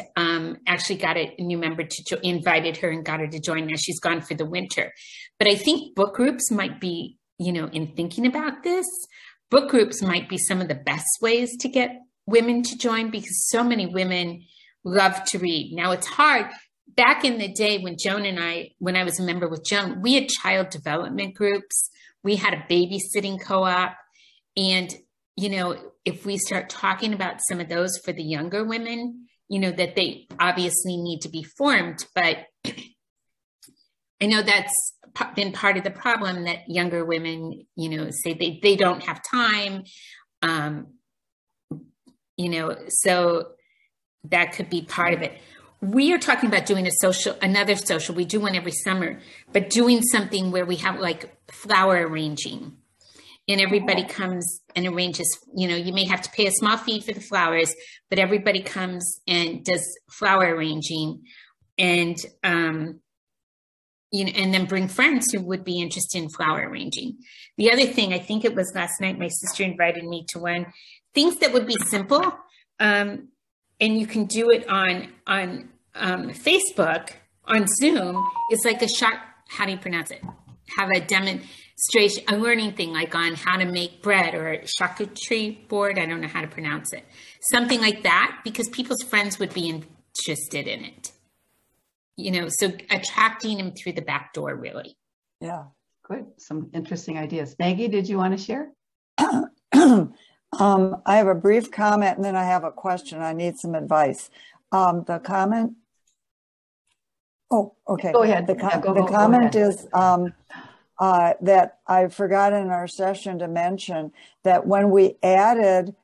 actually got a new member invited her and got her to join. Now she's gone for the winter. But I think book groups might be, in thinking about this, book groups might be some of the best ways to get women to join because so many women love to read. Now it's hard. Back in the day when I was a member with Joan, we had child development groups. We had a babysitting co-op. And, if we start talking about some of those for the younger women, that they obviously need to be formed, but I know that's been part of the problem that younger women, say they don't have time, so that could be part of it. We are talking about doing another social, we do one every summer, but doing something where we have like flower arranging. And everybody comes and arranges, you may have to pay a small fee for the flowers, but everybody comes and does flower arranging and, and then bring friends who would be interested in flower arranging. The other thing, I think it was last night, my sister invited me to one, things that would be simple. And you can do it on Facebook, on Zoom. It's like how do you pronounce it? Have a demonstration, a learning thing like on how to make bread or a charcuterie board. I don't know how to pronounce it. Something like that, because people's friends would be interested in it. So attracting them through the back door, really. Yeah, good. Some interesting ideas. Maggie, did you want to share? I have a brief comment and then I have a question. I need some advice. The comment. Oh, okay. Go ahead. The comment is that I forgot in our session to mention that when we added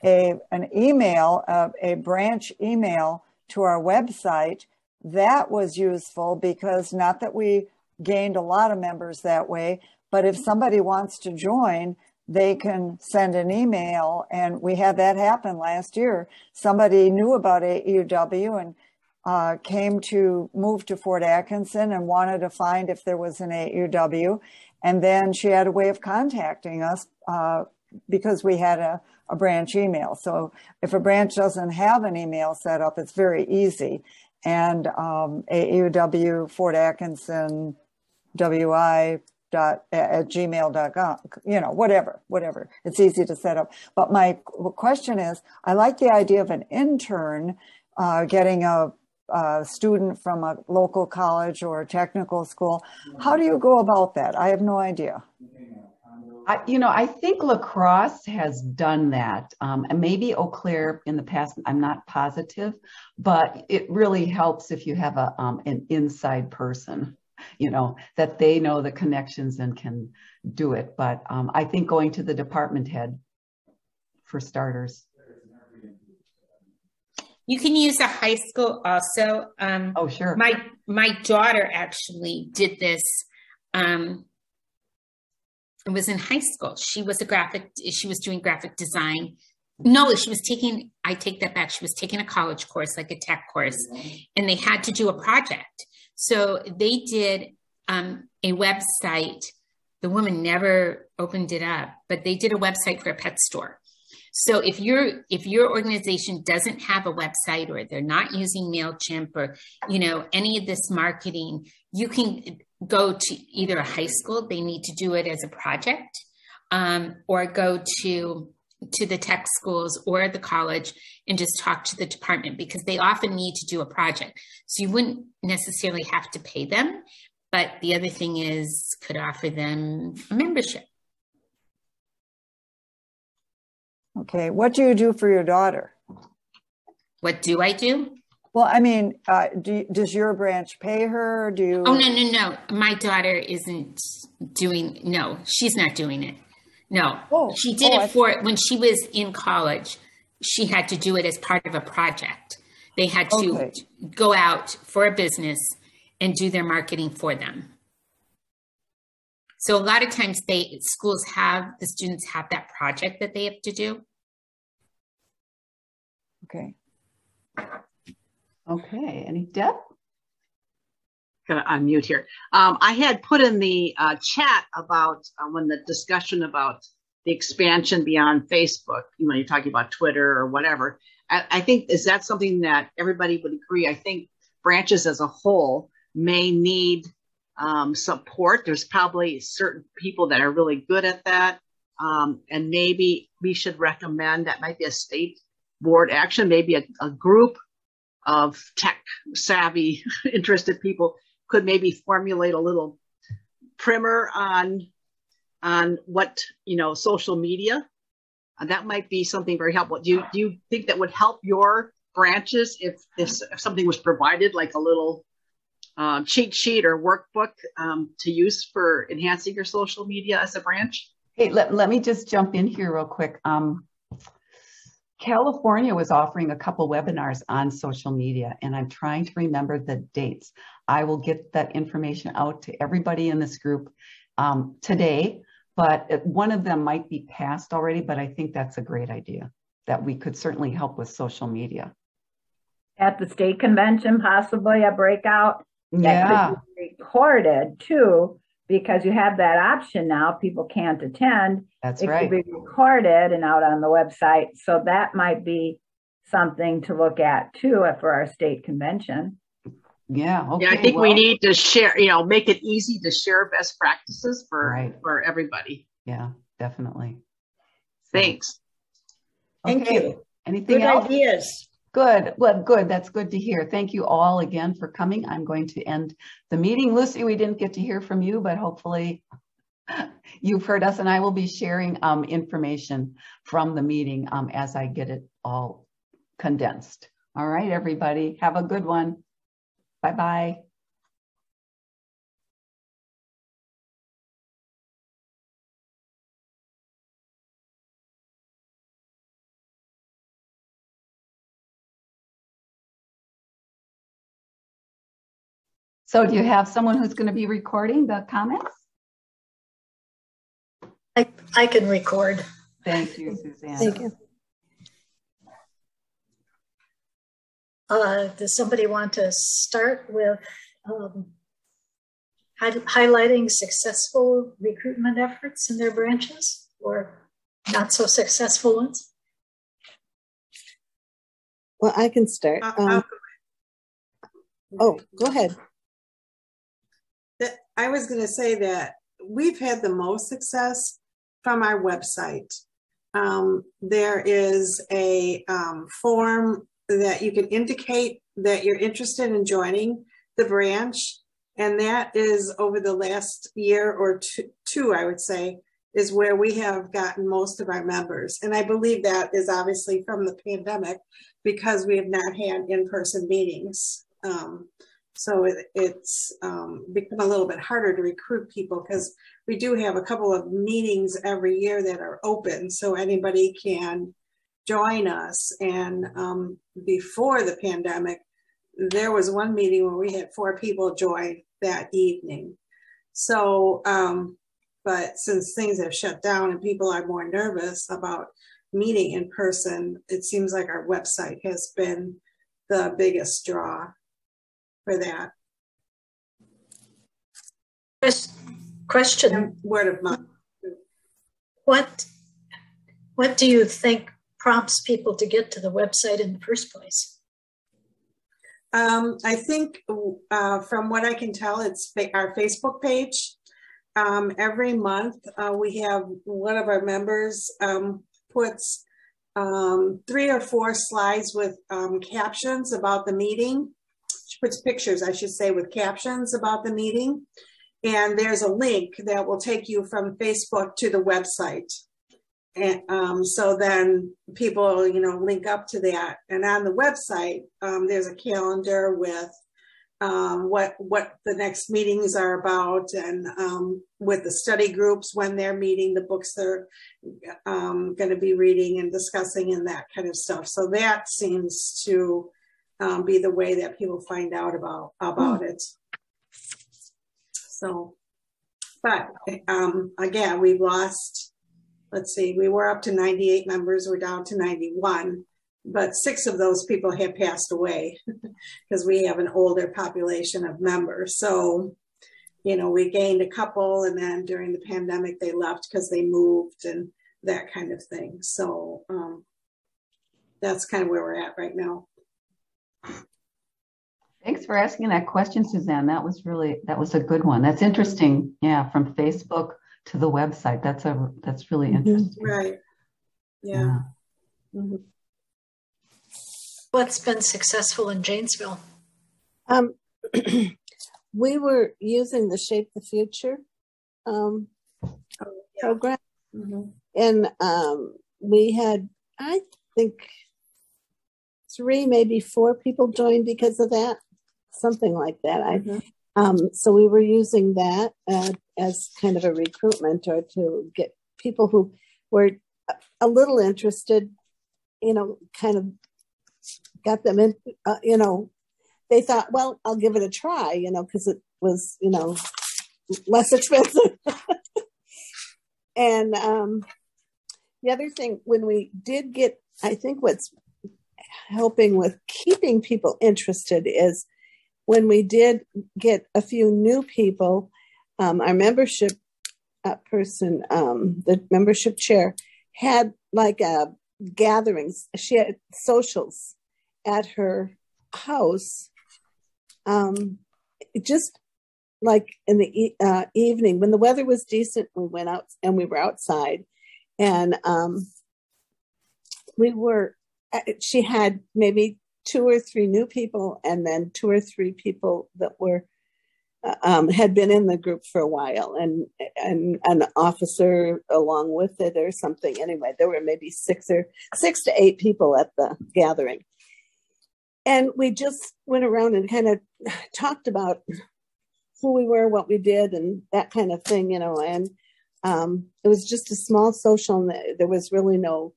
an email, a branch email to our website, that was useful because not that we gained a lot of members that way, but if somebody wants to join, they can send an email. And we had that happen last year. Somebody knew about AAUW and came to move to Fort Atkinson and wanted to find if there was an AAUW. And then she had a way of contacting us because we had a branch email. So if a branch doesn't have an email set up, it's very easy. And AAUW Fort Atkinson WI at gmail.com, whatever. It's easy to set up. But my question is, I like the idea of an intern getting a student from a local college or technical school. How do you go about that? I have no idea. I think La Crosse has done that, and maybe Eau Claire in the past. I'm not positive, but it really helps if you have an inside person, that they know the connections and can do it. But I think going to the department head for starters. You can use a high school also. Oh, sure. My daughter actually did this. It was in high school. She was doing graphic design. No, I take that back. She was taking a college course, like a tech course, and they had to do a project. So they did a website. The woman never opened it up, but they did a website for a pet store. So if your organization doesn't have a website or they're not using MailChimp or, any of this marketing, you can go to either a high school. They need to do it as a project. or go to the tech schools or the college and just talk to the department, because they often need to do a project. So you wouldn't necessarily have to pay them. But the other thing is, could offer them a membership. Okay. What do you do for your daughter? What do I do? Well, I mean, does your branch pay her? Or do you? Oh, no. My daughter isn't doing, no, she's not doing it. No, she did it for, when she was in college, she had to do it as part of a project. They had to go out for a business and do their marketing for them. So a lot of times schools have, the students have that project that they have to do. Okay. Okay, any Deb? Gonna unmute here. I had put in the chat about when the discussion about the expansion beyond Facebook, you're talking about Twitter or whatever. I think, is that something that everybody would agree? I think branches as a whole may need support. There's probably certain people that are really good at that. And maybe we should recommend that might be a state board action, maybe a group of tech savvy interested people could maybe formulate a little primer on what, social media. That might be something very helpful. Do you think that would help your branches if something was provided, like a little cheat sheet or workbook to use for enhancing your social media as a branch? Hey, let me just jump in here real quick. California was offering a couple webinars on social media, and I'm trying to remember the dates. I will get that information out to everybody in this group today, but one of them might be passed already, but I think that's a great idea, that we could certainly help with social media. At the state convention, possibly a breakout. Yeah. That could be recorded too, because you have that option now. People can't attend. That's it right. It could be recorded and out on the website. So that might be something to look at too for our state convention. Yeah. Okay. Yeah, I think we need to share, make it easy to share best practices for everybody. Yeah, definitely. Thanks. Thank you. Anything Good else? ideas. Good. Well, good. That's good to hear. Thank you all again for coming. I'm going to end the meeting. Lucy, we didn't get to hear from you, but hopefully you've heard us, and I will be sharing information from the meeting as I get it all condensed. All right, everybody. Have a good one. Bye-bye. So do you have someone who's going to be recording the comments? I can record. Thank you, Suzanne. Thank you. Does somebody want to start with highlighting successful recruitment efforts in their branches or not so successful ones? Well, I can start. Oh, go ahead. I was going to say that we've had the most success from our website. There is a form that you can indicate that you're interested in joining the branch. And that is over the last year or two, I would say, is where we have gotten most of our members. And I believe that is obviously from the pandemic because we have not had in-person meetings. So it's become a little bit harder to recruit people because we do have a couple of meetings every year that are open so anybody can join us. And before the pandemic, there was one meeting where we had 4 people join that evening. So, but since things have shut down and people are more nervous about meeting in person, it seems like our website has been the biggest draw for that. Question. And word of mouth. What do you think prompts people to get to the website in the first place? I think from what I can tell, it's our Facebook page. every month we have one of our members puts 3 or 4 slides with captions about the meeting. She puts pictures, I should say, with captions about the meeting. And there's a link that will take you from Facebook to the website. And so then people, link up to that. And on the website, there's a calendar with what the next meetings are about, and with the study groups when they're meeting, the books they're going to be reading and discussing, and that kind of stuff. So that seems to be the way that people find out about it. So, but again, we've lost, let's see, we were up to 98 members, we're down to 91. But 6 of those people have passed away because we have an older population of members. So, we gained a couple, and then during the pandemic, they left because they moved and that kind of thing. So that's kind of where we're at right now. Thanks for asking that question, Suzanne. That was a good one. That's interesting. Yeah, from Facebook to the website. That's really interesting. Right. Yeah. Mm-hmm. What's been successful in Janesville? We were using the Shape the Future program. Mm-hmm. And we had, I think, 3, maybe 4 people join because of that, something like that. Mm-hmm. So we were using that as kind of a recruitment, or to get people who were a little interested, kind of got them in, they thought, well, I'll give it a try, because it was, less expensive. And the other thing, when we did get, I think what's helping with keeping people interested is when we did get a few new people, our membership person, the membership chair, had like a gatherings. She had socials at her house, just like in the evening when the weather was decent. We went out and we were outside, and she had maybe 2 or 3 new people, and then 2 or 3 people that were had been in the group for a while, and an officer along with it or something. Anyway, there were maybe 6 to 8 people at the gathering. And we just went around and kind of talked about who we were, what we did, and that kind of thing, and it was just a small social, and there was really no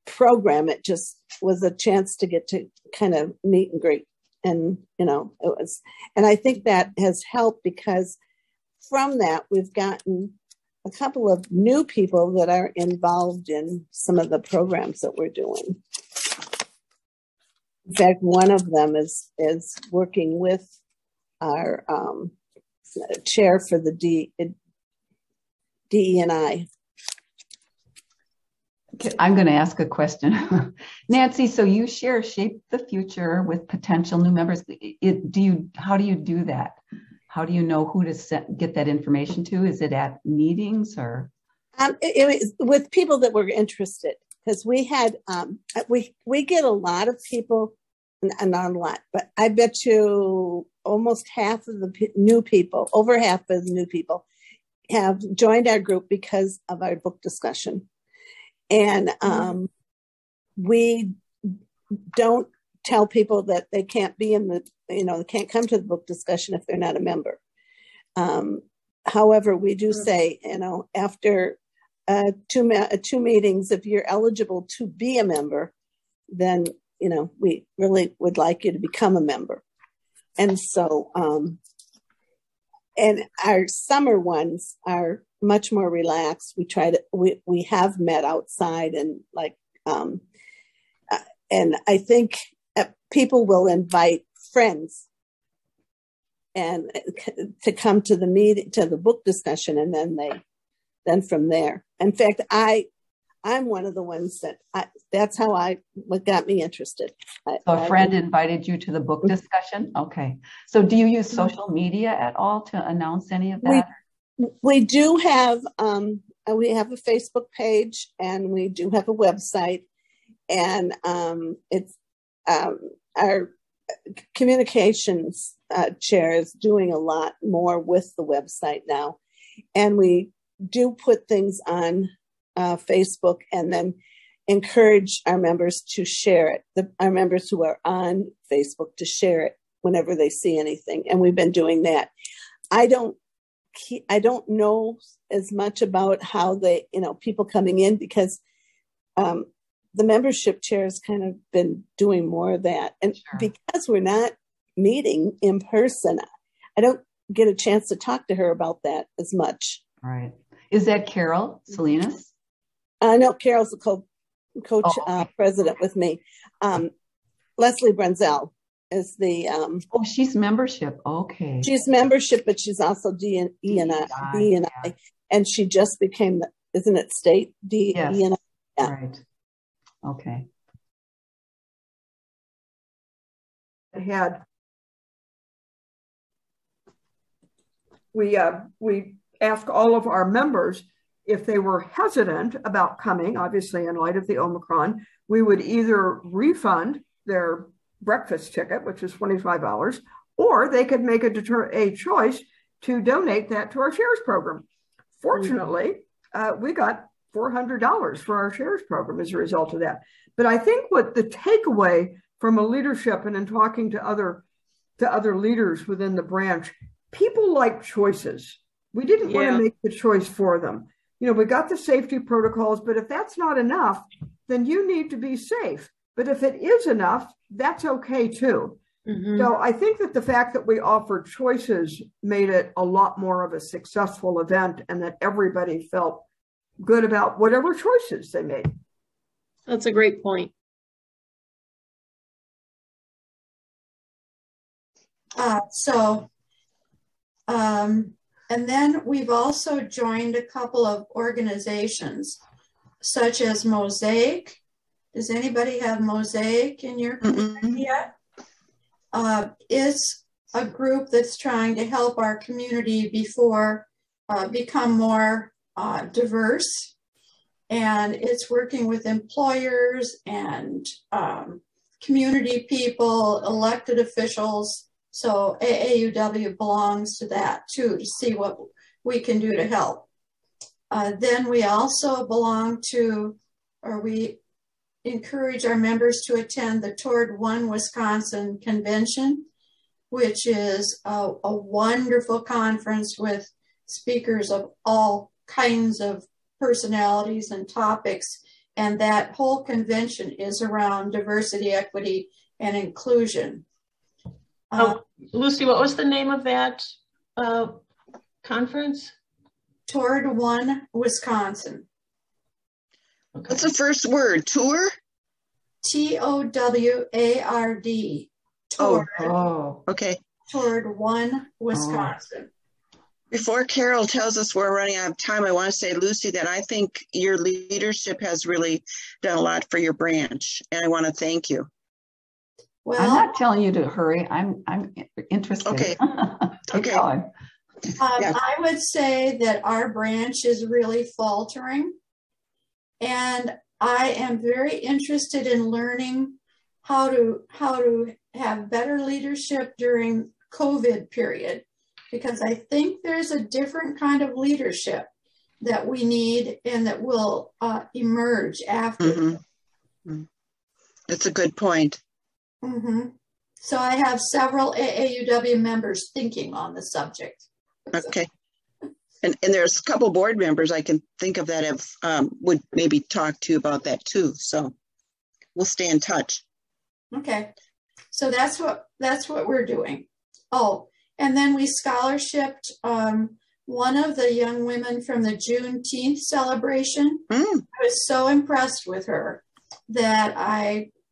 program. It just was a chance to get to kind of meet and greet. And, it was, and I think that has helped, because from that, we've gotten a couple of new people that are involved in some of the programs that we're doing. In fact, one of them is working with our chair for the DE&I. I'm going to ask a question. Nancy, so you share Shape the Future with potential new members. How do you do that? How do you know who to get that information to? Is it at meetings or? It was with people that were interested, because we had, we get a lot of people, not a lot, but I bet you almost half of the new people, over half of the new people, have joined our group because of our book discussion. And we don't tell people that they can't be in the, they can't come to the book discussion if they're not a member. However, we do say, after 2 meetings, if you're eligible to be a member, then, we really would like you to become a member. And so, and our summer ones are much more relaxed. We have met outside, and and I think people will invite friends and to come to the meeting, to the book discussion, and then from there. In fact, I I'm one of the ones that's how what got me interested. So a friend invited you to the book discussion? Okay. So do you use social media at all to announce any of that? We do have, we have a Facebook page, and we do have a website, and it's our communications chair is doing a lot more with the website now, and we do put things on Facebook, and then encourage our members to share it. Our members who are on Facebook to share it whenever they see anything, and we've been doing that. I don't know as much about how they, people coming in, because the membership chair has kind of been doing more of that, and because we're not meeting in person, I don't get a chance to talk to her about that as much. Right. Is that Carol Salinas? No, Carol's the coach president with me. Leslie Brenzel is the. She's membership. Okay. She's membership, but she's also D&I, and she just became isn't it state D&I? Yes. Yeah. Right. Okay. We ask all of our members if they were hesitant about coming, obviously in light of the Omicron, we would either refund their breakfast ticket, which is $25, or they could make a choice to donate that to our shares program. Fortunately, we got $400 for our shares program as a result of that. But I think what the takeaway from a leadership and in talking to other leaders within the branch, people like choices. We didn't want to make the choice for them. We got the safety protocols, but if that's not enough, then you need to be safe. But if it is enough, that's okay too. Mm-hmm. So I think that the fact that we offered choices made it a lot more of a successful event, and that everybody felt good about whatever choices they made. That's a great point. And then we've also joined a couple of organizations, such as Mosaic. Does anybody have Mosaic in your community yet? It's a group that's trying to help our community become more diverse. And it's working with employers and community people, elected officials. So AAUW belongs to that too, to see what we can do to help. Then we also we encourage our members to attend the Toward One Wisconsin Convention, which is a wonderful conference with speakers of all kinds of personalities and topics. And that whole convention is around diversity, equity, and inclusion. Lucy, what was the name of that conference? Toward One Wisconsin. Okay. What's the first word? Tour? TOWARD. Toward. Oh, okay. Toward One Wisconsin. Before Carol tells us we're running out of time, I want to say, Lucy, that I think your leadership has really done a lot for your branch, and I want to thank you. Well, I'm not telling you to hurry. I'm interested. Okay. Keep going. I would say that our branch is really faltering, and I am very interested in learning how to have better leadership during COVID period, because I think there's a different kind of leadership that we need and that will emerge after. Mm-hmm. That's a good point. Mm-hmm. So I have several AAUW members thinking on the subject. Okay. And there's a couple board members I can think of that have would maybe talk to you about that too. So we'll stay in touch. Okay. So that's what we're doing. Oh, and then we scholarshiped one of the young women from the Juneteenth celebration. I was so impressed with her that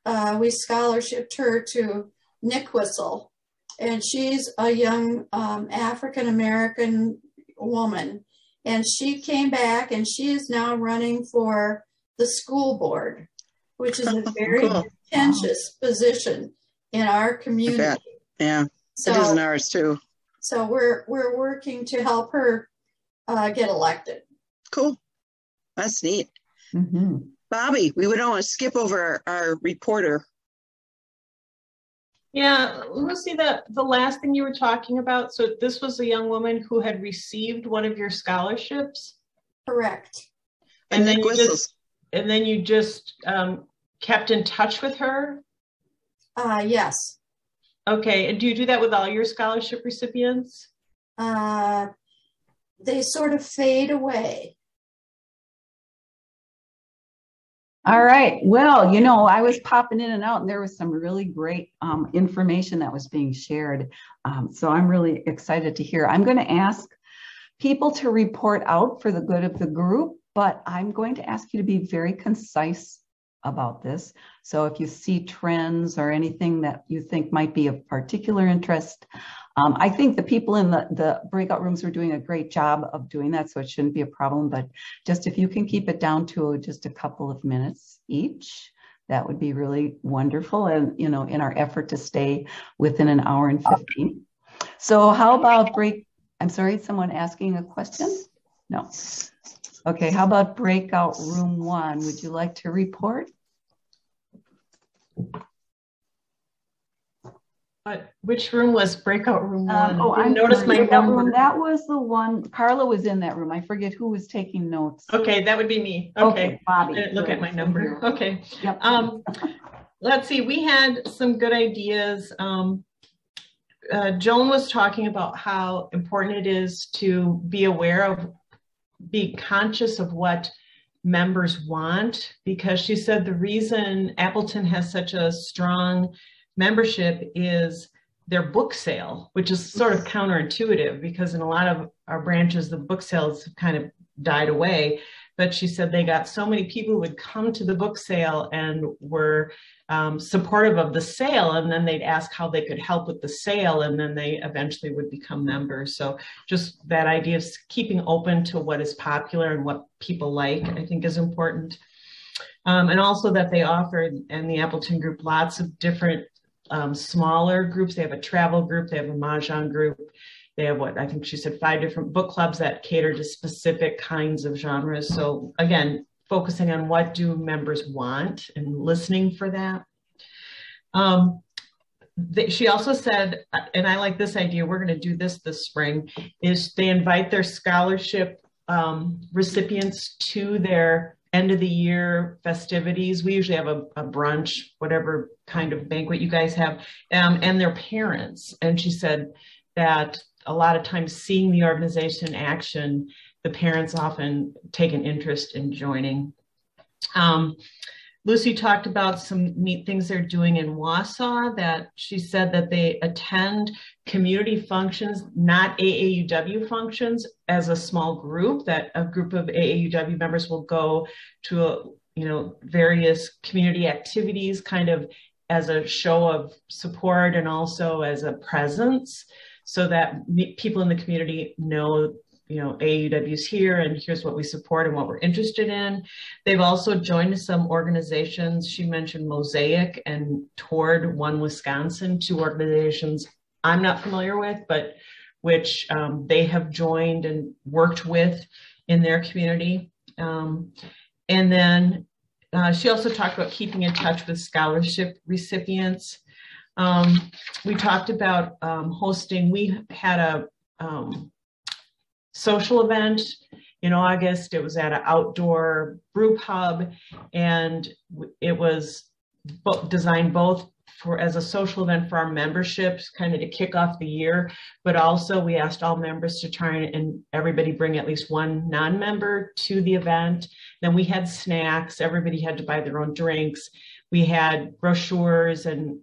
we scholarshiped her to Nick Whistle, and she's a young African-American woman, and she came back and she is now running for the school board, which is a very contentious position in our community. Yeah, so, it is in ours too. So we're working to help her get elected. Cool. That's neat. Mm-hmm. Bobby, we don't want to skip over our reporter. Yeah, Lucy, the last thing you were talking about, so this was a young woman who had received one of your scholarships? Correct. And then you just kept in touch with her? Yes. Okay, and do you do that with all your scholarship recipients? They sort of fade away. All right. Well, you know, I was popping in and out, and there was some really great information that was being shared. So I'm really excited to hear. I'm going to ask people to report out for the good of the group, but I'm going to ask you to be very concise about this. So if you see trends or anything that you think might be of particular interest, I think the people in the breakout rooms are doing a great job of doing that, so it shouldn't be a problem. But just if you can keep it down to just a couple of minutes each, that would be really wonderful. And, you know, in our effort to stay within an hour and 15. So how about I'm sorry, someone asking a question? No. Okay, how about breakout room 1? Would you like to report? Which room was breakout room 1? I noticed my number. That was the one. Carla was in that room. I forget who was taking notes. Okay, that would be me. Okay, Bobby. I didn't look at my number. Okay. Yep. Let's see. We had some good ideas. Joan was talking about how important it is to be aware of, be conscious of what members want, because she said the reason Appleton has such a strong membership is their book sale, which is sort of counterintuitive because in a lot of our branches, the book sales have kind of died away. But she said they got so many people who would come to the book sale and were supportive of the sale, and then they'd ask how they could help with the sale, and then they eventually would become members. So just that idea of keeping open to what is popular and what people like, I think is important. And also that they offered, and the Appleton group, lots of different smaller groups. They have a travel group, they have a Mahjong group, they have what I think she said 5 different book clubs that cater to specific kinds of genres. So again, focusing on what do members want and listening for that. She also said, and I like this idea, we're going to do this spring, is they invite their scholarship recipients to their end of the year festivities. We usually have a brunch, whatever kind of banquet you guys have, and their parents. And she said that a lot of times seeing the organization in action, the parents often take an interest in joining. Lucy talked about some neat things they're doing in Wausau, that she said that they attend community functions, not AAUW functions, as a small group, that a group of AAUW members will go to, various community activities kind of as a show of support and also as a presence, so that people in the community know AAUW's here and here's what we support and what we're interested in. They've also joined some organizations. She mentioned Mosaic and Toward One Wisconsin, 2 organizations I'm not familiar with, but which they have joined and worked with in their community. And then she also talked about keeping in touch with scholarship recipients. We talked about hosting. We had a social event in August. It was at an outdoor brew pub, and it was designed both as a social event for our memberships, kind of to kick off the year, but also we asked all members to try and everybody bring at least one non-member to the event. Then we had snacks. Everybody had to buy their own drinks. We had brochures and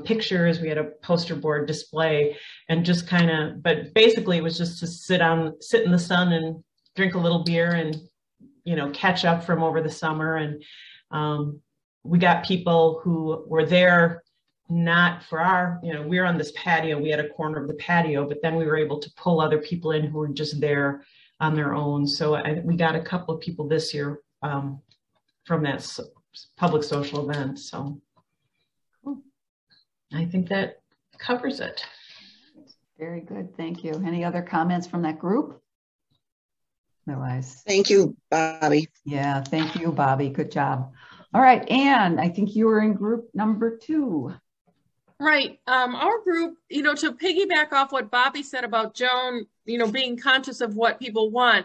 pictures. We had a poster board display, and just but basically it was just to sit in the sun and drink a little beer and, catch up from over the summer. And we got people who were there not for we were on this patio. We had a corner of the patio, but then we were able to pull other people in who were just there on their own. So we got a couple of people this year from that public social event. So I think that covers it. Very good. Thank you. Any other comments from that group? Otherwise. Thank you, Bobby. Yeah, thank you, Bobby. Good job. All right, Anne, I think you were in group number 2. Right. Our group, to piggyback off what Bobby said about Joan, being conscious of what people want.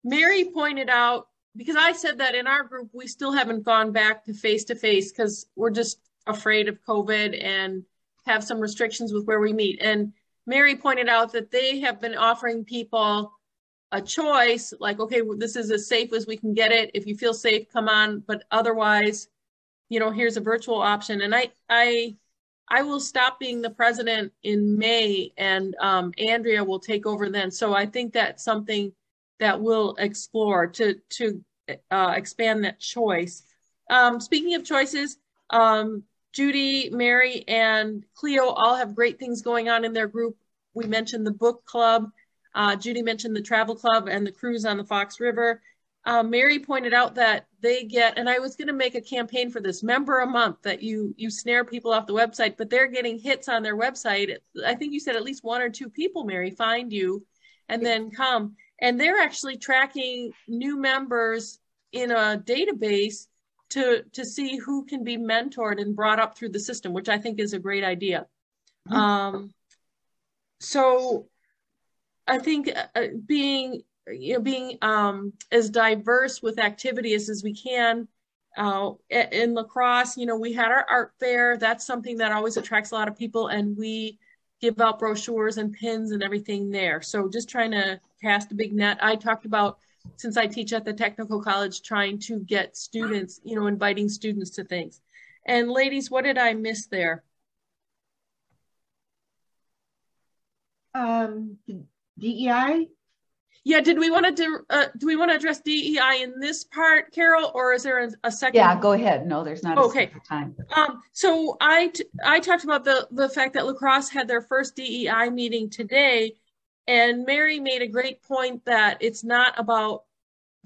Mary pointed out, because I said that in our group, we still haven't gone back to face because we're just afraid of COVID and have some restrictions with where we meet. And Mary pointed out that they have been offering people a choice, like, okay, this is as safe as we can get it. If you feel safe, come on. But otherwise, here's a virtual option. And I will stop being the president in May, and Andrea will take over then. So I think that's something that we'll explore to expand that choice. Speaking of choices, Judy, Mary, and Cleo all have great things going on in their group. We mentioned the book club. Judy mentioned the travel club and the cruise on the Fox River. Mary pointed out that they get, and I was going to make a campaign for this, member a month, that you snare people off the website, but they're getting hits on their website. I think you said at least 1 or 2 people, Mary, find you and then come. And they're actually tracking new members in a database to see who can be mentored and brought up through the system, which I think is a great idea. So I think being as diverse with activities as we can. In La Crosse, we had our art fair. That's something that always attracts a lot of people, and we give out brochures and pins and everything there. So just trying to cast a big net. I talked about, since I teach at the technical college, trying to get students, inviting students to things. And ladies, what did I miss there? DEI? Yeah, do we want to address DEI in this part, Carol, or is there a second? Yeah, go ahead. No, there's not a second time. So I talked about the fact that La Crosse had their first DEI meeting today, and Mary made a great point that it's not about,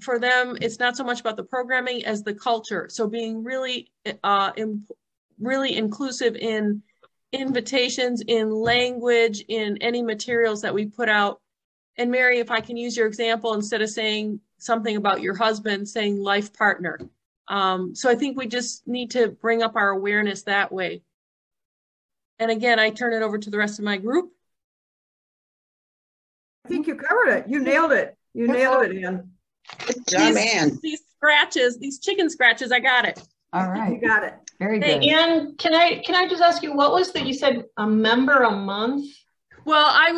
for them, it's not so much about the programming as the culture. So being really, really inclusive in invitations, in language, in any materials that we put out. And Mary, if I can use your example, instead of saying something about your husband, saying life partner. So I think we just need to bring up our awareness that way. And again, I turn it over to the rest of my group. I think you covered it. You nailed it. You nailed it, Ann. These scratches, these chicken scratches, I got it. All right. You got it. Very good. Hey, Ann, can I just ask you, what was that you said, a member a month? Well, I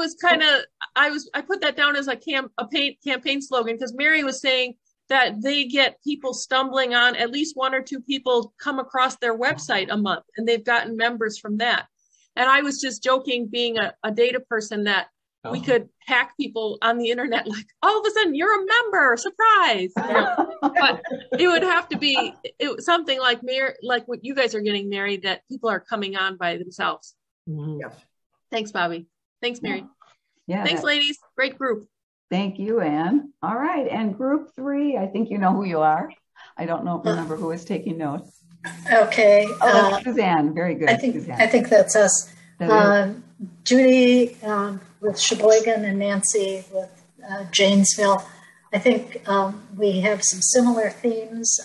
put that down as a campaign slogan, because Mary was saying that they get people stumbling on, at least 1 or 2 people come across their website a month, and they've gotten members from that. And I was just joking, being a data person, that we could hack people on the internet, like, all of a sudden you're a member, surprise. But it would have to be something like what you guys are getting, Mary, that people are coming on by themselves. Yes. Thanks, Bobby. Thanks, Mary. Yeah. Thanks, ladies. Great group. Thank you, Ann. All right. And group 3, I think you know who you are. I don't remember who is taking notes. Okay. Suzanne. Very good. I think that's us. Judy with Sheboygan and Nancy with Janesville. I think we have some similar themes.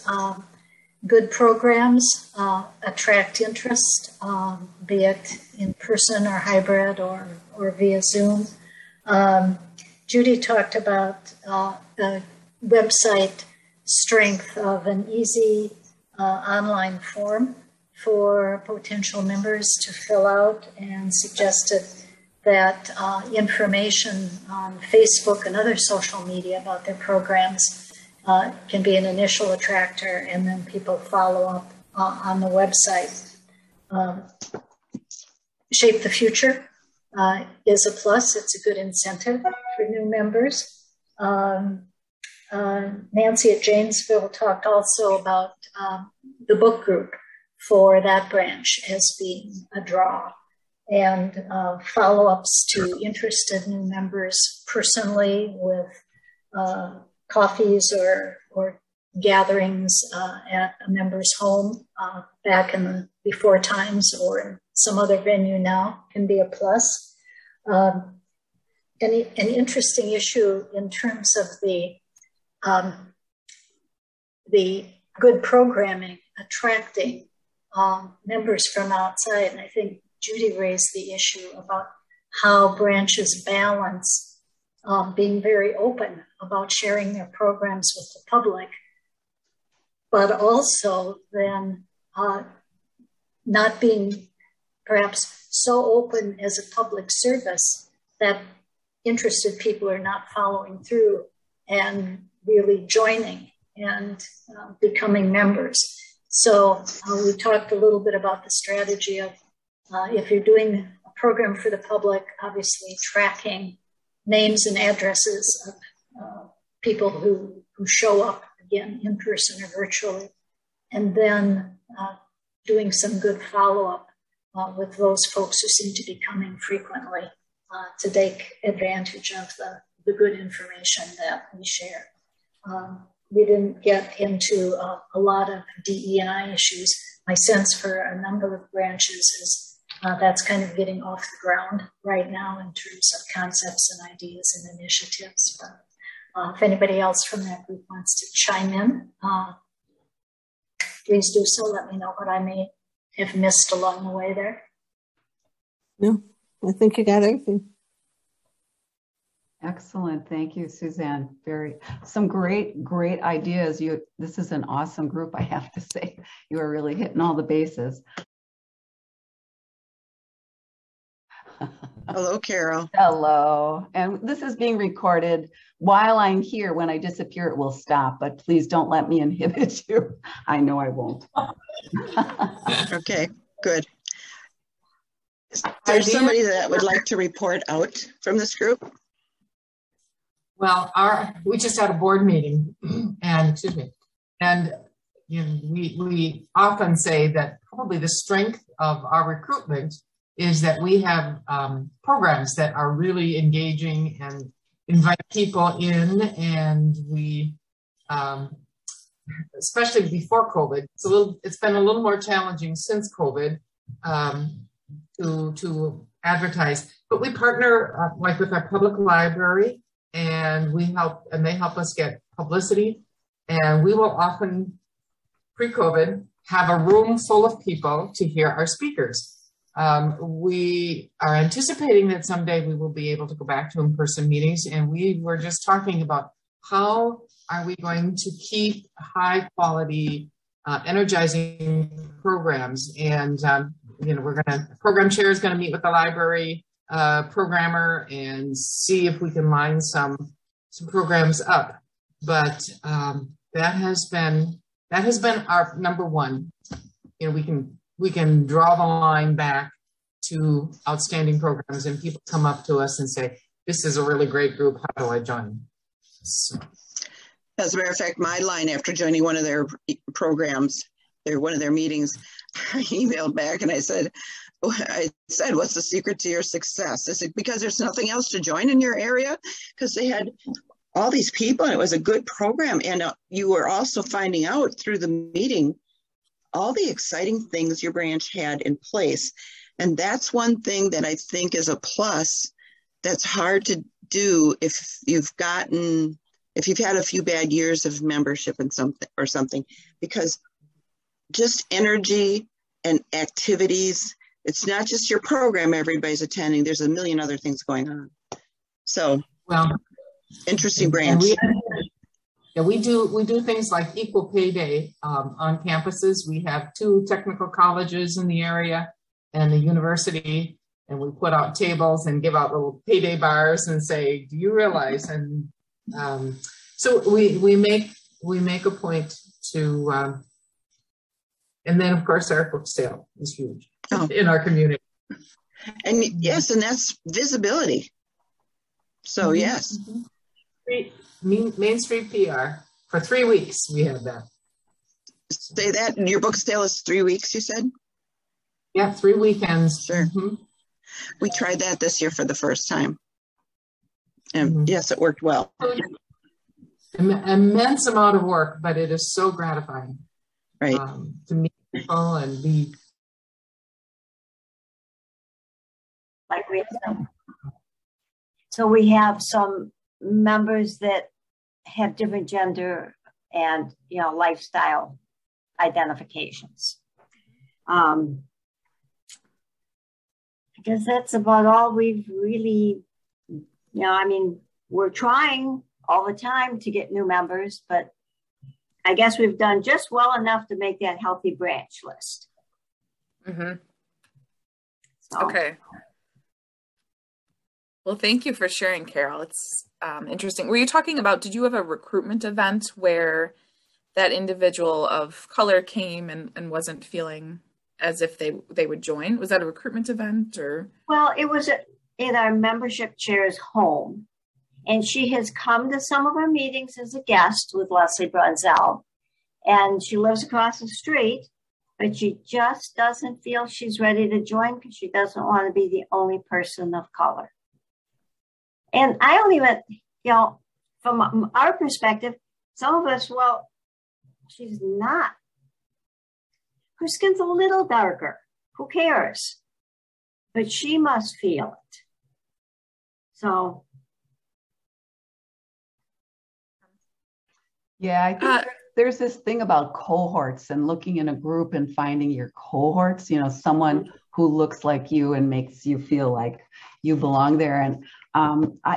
Good programs attract interest, be it in person or hybrid or via Zoom. Judy talked about the website strength of an easy online form for potential members to fill out, and suggested that information on Facebook and other social media about their programs can be an initial attractor, and then people follow up on the website. Shape the Future is a plus. It's a good incentive for new members. Nancy at Janesville talked also about the book group for that branch as being a draw, and follow-ups to interested new members personally with coffees or gatherings at a member's home back in the before times or in some other venue now can be a plus. An interesting issue in terms of the good programming attracting members from outside. And I think Judy raised the issue about how branches balance being very open about sharing their programs with the public, but also then not being perhaps so open as a public service that interested people are not following through and really joining and becoming members. So we talked a little bit about the strategy of if you're doing a program for the public, obviously tracking names and addresses of people who show up, again, in person or virtually, and then doing some good follow-up with those folks who seem to be coming frequently to take advantage of the good information that we share. We didn't get into a lot of DE&I issues. My sense for a number of branches is that's kind of getting off the ground right now in terms of concepts and ideas and initiatives. But if anybody else from that group wants to chime in, please do so. Let me know what I may have missed along the way there. No, I think you got everything. Excellent. Thank you, Suzanne. Some great ideas. This is an awesome group, I have to say. You are really hitting all the bases. Hello, Carol. Hello. And this is being recorded. While I'm here, when I disappear, it will stop, but please don't let me inhibit you. I know I won't. Okay, good. Is there somebody that would like to report out from this group? Well, we just had a board meeting, and we often say that probably the strength of our recruitment is that we have programs that are really engaging and invite people in, and we, especially before COVID, it's been a little more challenging since COVID to advertise. But we partner like with our public library. And they help us get publicity. And we will often, pre-COVID, have a room full of people to hear our speakers. We are anticipating that someday we will be able to go back to in-person meetings. And we were just talking about how are we going to keep high quality, energizing programs. And, program chair is going to meet with the library programmer and see if we can line some programs up. But that has been our number one. We can draw the line back to outstanding programs, and people come up to us and say, "This is a really great group. How do I join?" So. As a matter of fact, my line after joining one of their programs, one of their meetings, I emailed back and I said, what's the secret to your success? Is it because there's nothing else to join in your area? Because they had all these people and it was a good program. And you were also finding out through the meeting all the exciting things your branch had in place. And that's one thing that I think is a plus that's hard to do if you've had a few bad years of membership and something, because just energy and activities, it's not just your program everybody's attending. There's a million other things going on. So, interesting branch. We do things like Equal Pay Day on campuses. We have 2 technical colleges in the area and the university, and we put out tables and give out little payday bars and say, "Do you realize?" And so we make a point to. And then, of course, our book sale is huge in our community. And yes, and that's visibility. So, yes. Main Street PR. For 3 weeks, we have that. Say that. Your book sale is 3 weeks, you said? Yeah, 3 weekends. Sure. We tried that this year for the first time. And yes, it worked well. immense amount of work, but it is so gratifying. Right. To meet people and be. Like we have so we have some members that have different gender and, you know, lifestyle identifications. I guess that's about all we've really, you know, I mean, we're trying all the time to get new members, but I guess we've done just well enough to make that healthy branch list. Mm-hmm. So. Okay. Well, thank you for sharing, Carol. It's interesting. Were you talking about, did you have a recruitment event where that individual of color came and wasn't feeling as if they would join? Was that a recruitment event or? Well, it was in our membership chair's home. And she has come to some of our meetings as a guest with Leslie Brunzell. And she lives across the street, but she just doesn't feel she's ready to join because she doesn't want to be the only person of color. And I don't even, you know, from our perspective, some of us, well, she's not. Her skin's a little darker. Who cares? But she must feel it. So. Yeah, I think there's this thing about cohorts and looking in a group and finding your cohorts, you know, someone who looks like you and makes you feel like you belong there. And,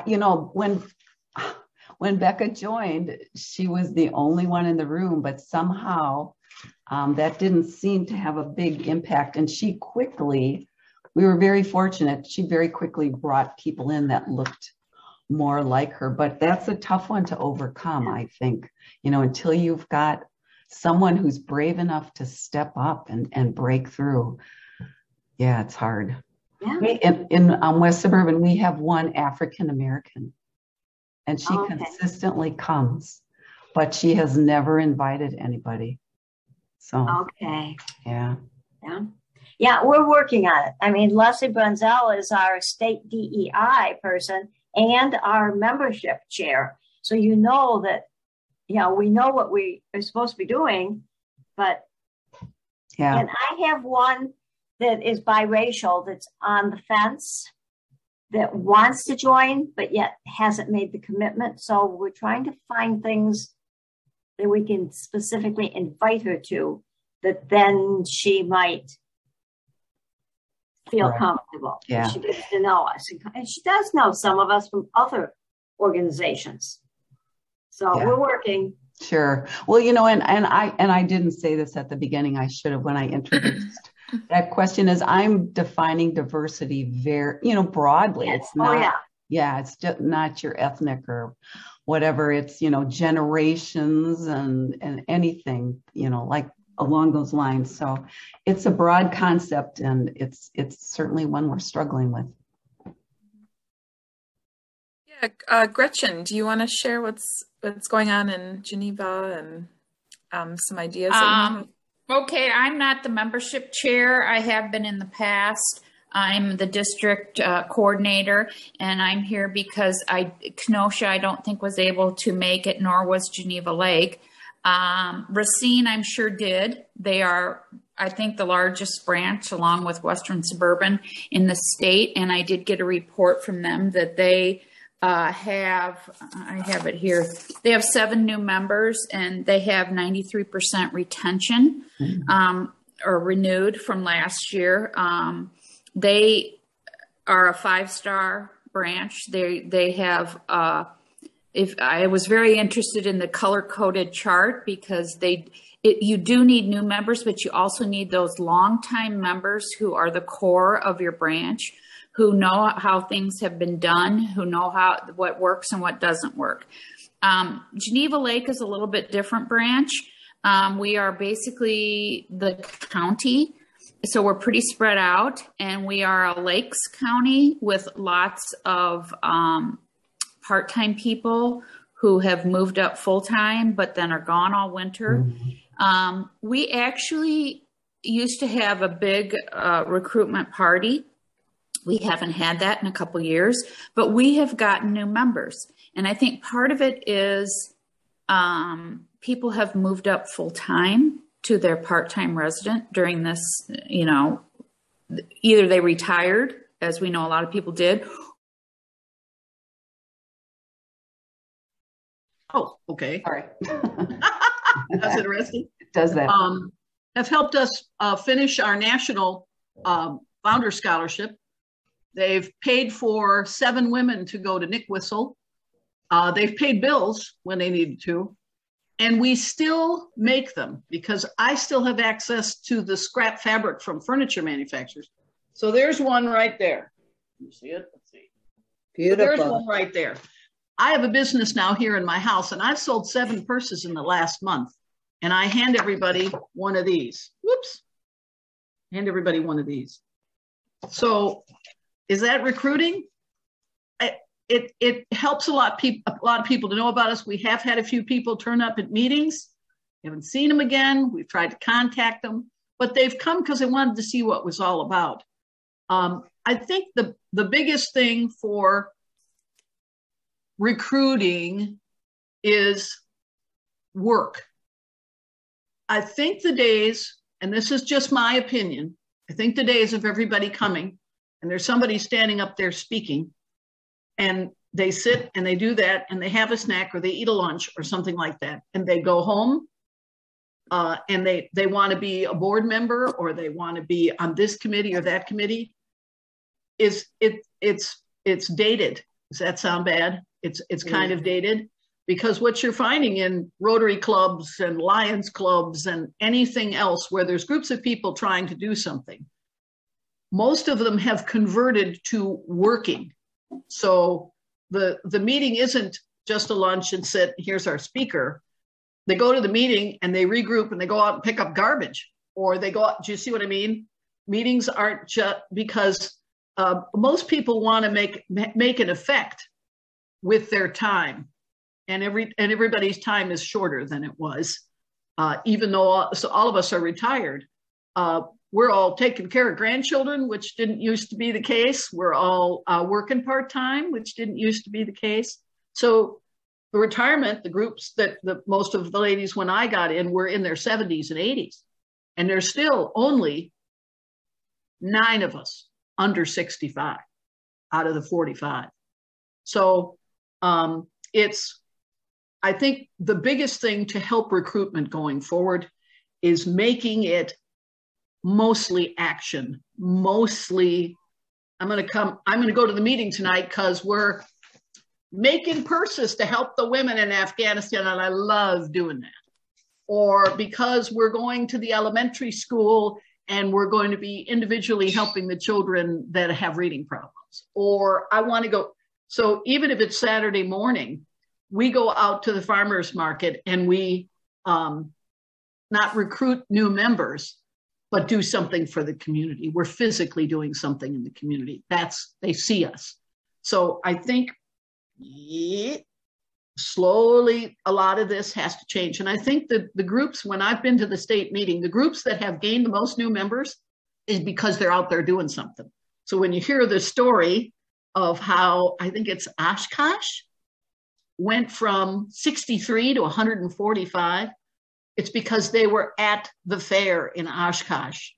you know, when Becca joined, she was the only one in the room, but somehow that didn't seem to have a big impact. And we were very fortunate. She very quickly brought people in that looked more like her, but that's a tough one to overcome, I think, you know, until you've got someone who's brave enough to step up and break through. Yeah, it's hard. Yeah. In West Suburban, we have one African-American, and she consistently comes, but she has never invited anybody. So, okay. Yeah. Yeah. Yeah, we're working on it. I mean, Leslie Brunzell is our state DEI person and our membership chair. So you know that, you know, we know what we are supposed to be doing, but yeah. And I have one that is biracial that's on the fence that wants to join, but yet hasn't made the commitment. So we're trying to find things that we can specifically invite her to, that then she might feel comfortable. Yeah. She gets to know us. And she does know some of us from other organizations. So we're working. Sure. Well, you know, and I didn't say this at the beginning. I should have when I introduced. That question is, I'm defining diversity very, you know, broadly. Yes. It's not, it's just not your ethnic or whatever. It's, you know, generations and anything, you know, like along those lines. So it's a broad concept, and it's certainly one we're struggling with. Yeah, Gretchen, do you want to share what's going on in Geneva and some ideas? Okay, I'm not the membership chair. I have been in the past. I'm the district coordinator, and I'm here because Kenosha, I don't think, was able to make it, nor was Geneva Lake. Racine, I'm sure did. They are, I think, the largest branch along with Western Suburban in the state. And I did get a report from them that they I have it here. They have 7 new members and they have 93% retention, or renewed from last year. They are a 5-star branch. They have, if I was very interested in the color-coded chart, because you do need new members, but you also need those longtime members who are the core of your branch, who know how things have been done, who know what works and what doesn't work. Geneva Lake is a little bit different branch. We are basically the county, so we're pretty spread out, and we are a lakes county with lots of part-time people who have moved up full-time, but then are gone all winter. We actually used to have a big recruitment party. We haven't had that in a couple years, but we have gotten new members. And I think part of it is people have moved up full time to their part-time resident during this, either they retired, as we know a lot of people did. Oh, okay. Sorry. That's interesting. It does that. Have helped us finish our national founder scholarship. They've paid for 7 women to go to Nick Whistle. They've paid bills when they needed to. And we still make them because I still have access to the scrap fabric from furniture manufacturers. So there's one right there. You see it? Let's see. Beautiful. So there's one right there. I have a business now here in my house, and I've sold 7 purses in the last month. And I hand everybody one of these. Whoops. Hand everybody one of these. So is that recruiting? It helps a lot of people to know about us. We have had a few people turn up at meetings. We haven't seen them again. We've tried to contact them, but they've come because they wanted to see what it was all about. I think the biggest thing for recruiting is work. I think the days, and this is just my opinion, I think the days of everybody coming and there's somebody standing up there speaking and they sit and they do that and they have a snack or they eat a lunch or something like that and they go home and they want to be a board member or they want to be on this committee or that committee. It's dated. Does that sound bad? It's kind of dated because what you're finding in Rotary clubs and Lions clubs and anything else where there's groups of people trying to do something, most of them have converted to working. So the meeting isn't just a lunch and sit, here's our speaker. They go to the meeting and they regroup and they go out and pick up garbage or they go out. Do you see what I mean? Meetings aren't just because most people want to make an effect with their time, and everybody's time is shorter than it was, even though all of us are retired. We're all taking care of grandchildren, which didn't used to be the case. We're all working part-time, which didn't used to be the case. So the retirement, the groups that most of the ladies when I got in were in their 70s and 80s, and there's still only 9 of us under 65 out of the 45. So I think the biggest thing to help recruitment going forward is making it mostly action, mostly, I'm going to go to the meeting tonight because we're making purses to help the women in Afghanistan. And I love doing that. Or because we're going to the elementary school and we're going to be individually helping the children that have reading problems. Or I want to go. So even if it's Saturday morning, we go out to the farmers market and we not recruit new members, but do something for the community. We're physically doing something in the community. They see us. So I think slowly a lot of this has to change. And I think that the groups, when I've been to the state meeting, the groups that have gained the most new members is because they're out there doing something. So when you hear the story of how, I think it's Oshkosh, went from 63 to 145, it's because they were at the fair in Oshkosh.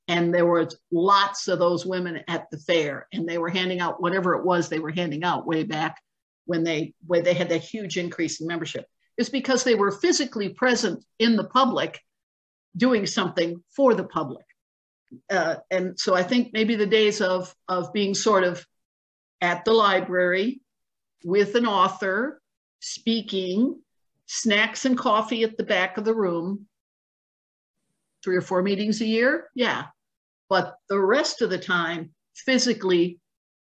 And there were lots of those women at the fair, and they were handing out whatever it was they were handing out way back when they had that huge increase in membership. It's because they were physically present in the public doing something for the public. And so I think maybe the days of being sort of at the library with an author, speaking, snacks and coffee at the back of the room, 3 or 4 meetings a year, yeah. But the rest of the time, physically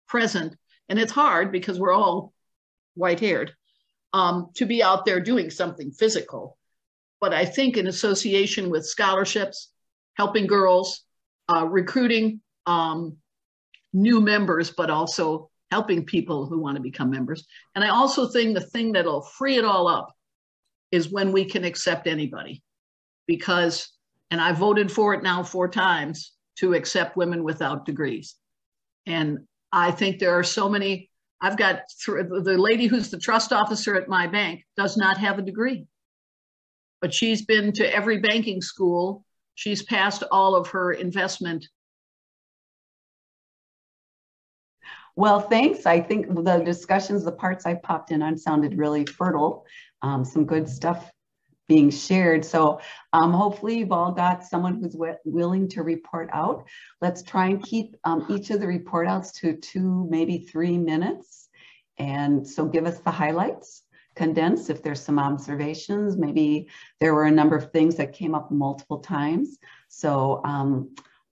present. And it's hard because we're all white-haired to be out there doing something physical. But I think in association with scholarships, helping girls, recruiting new members, but also helping people who want to become members. And I also think the thing that'll free it all up is when we can accept anybody. Because, and I voted for it now 4 times, to accept women without degrees. And I think there are so many, I've got the lady who's the trust officer at my bank does not have a degree. but she's been to every banking school. She's passed all of her investment. Well, thanks. I think the discussions, the parts I popped in on sounded really fertile. Some good stuff being shared. So hopefully you've all got someone who's willing to report out. Let's try and keep each of the report outs to 2, maybe 3 minutes. And so give us the highlights, condense if there's some observations. Maybe there were a number of things that came up multiple times. So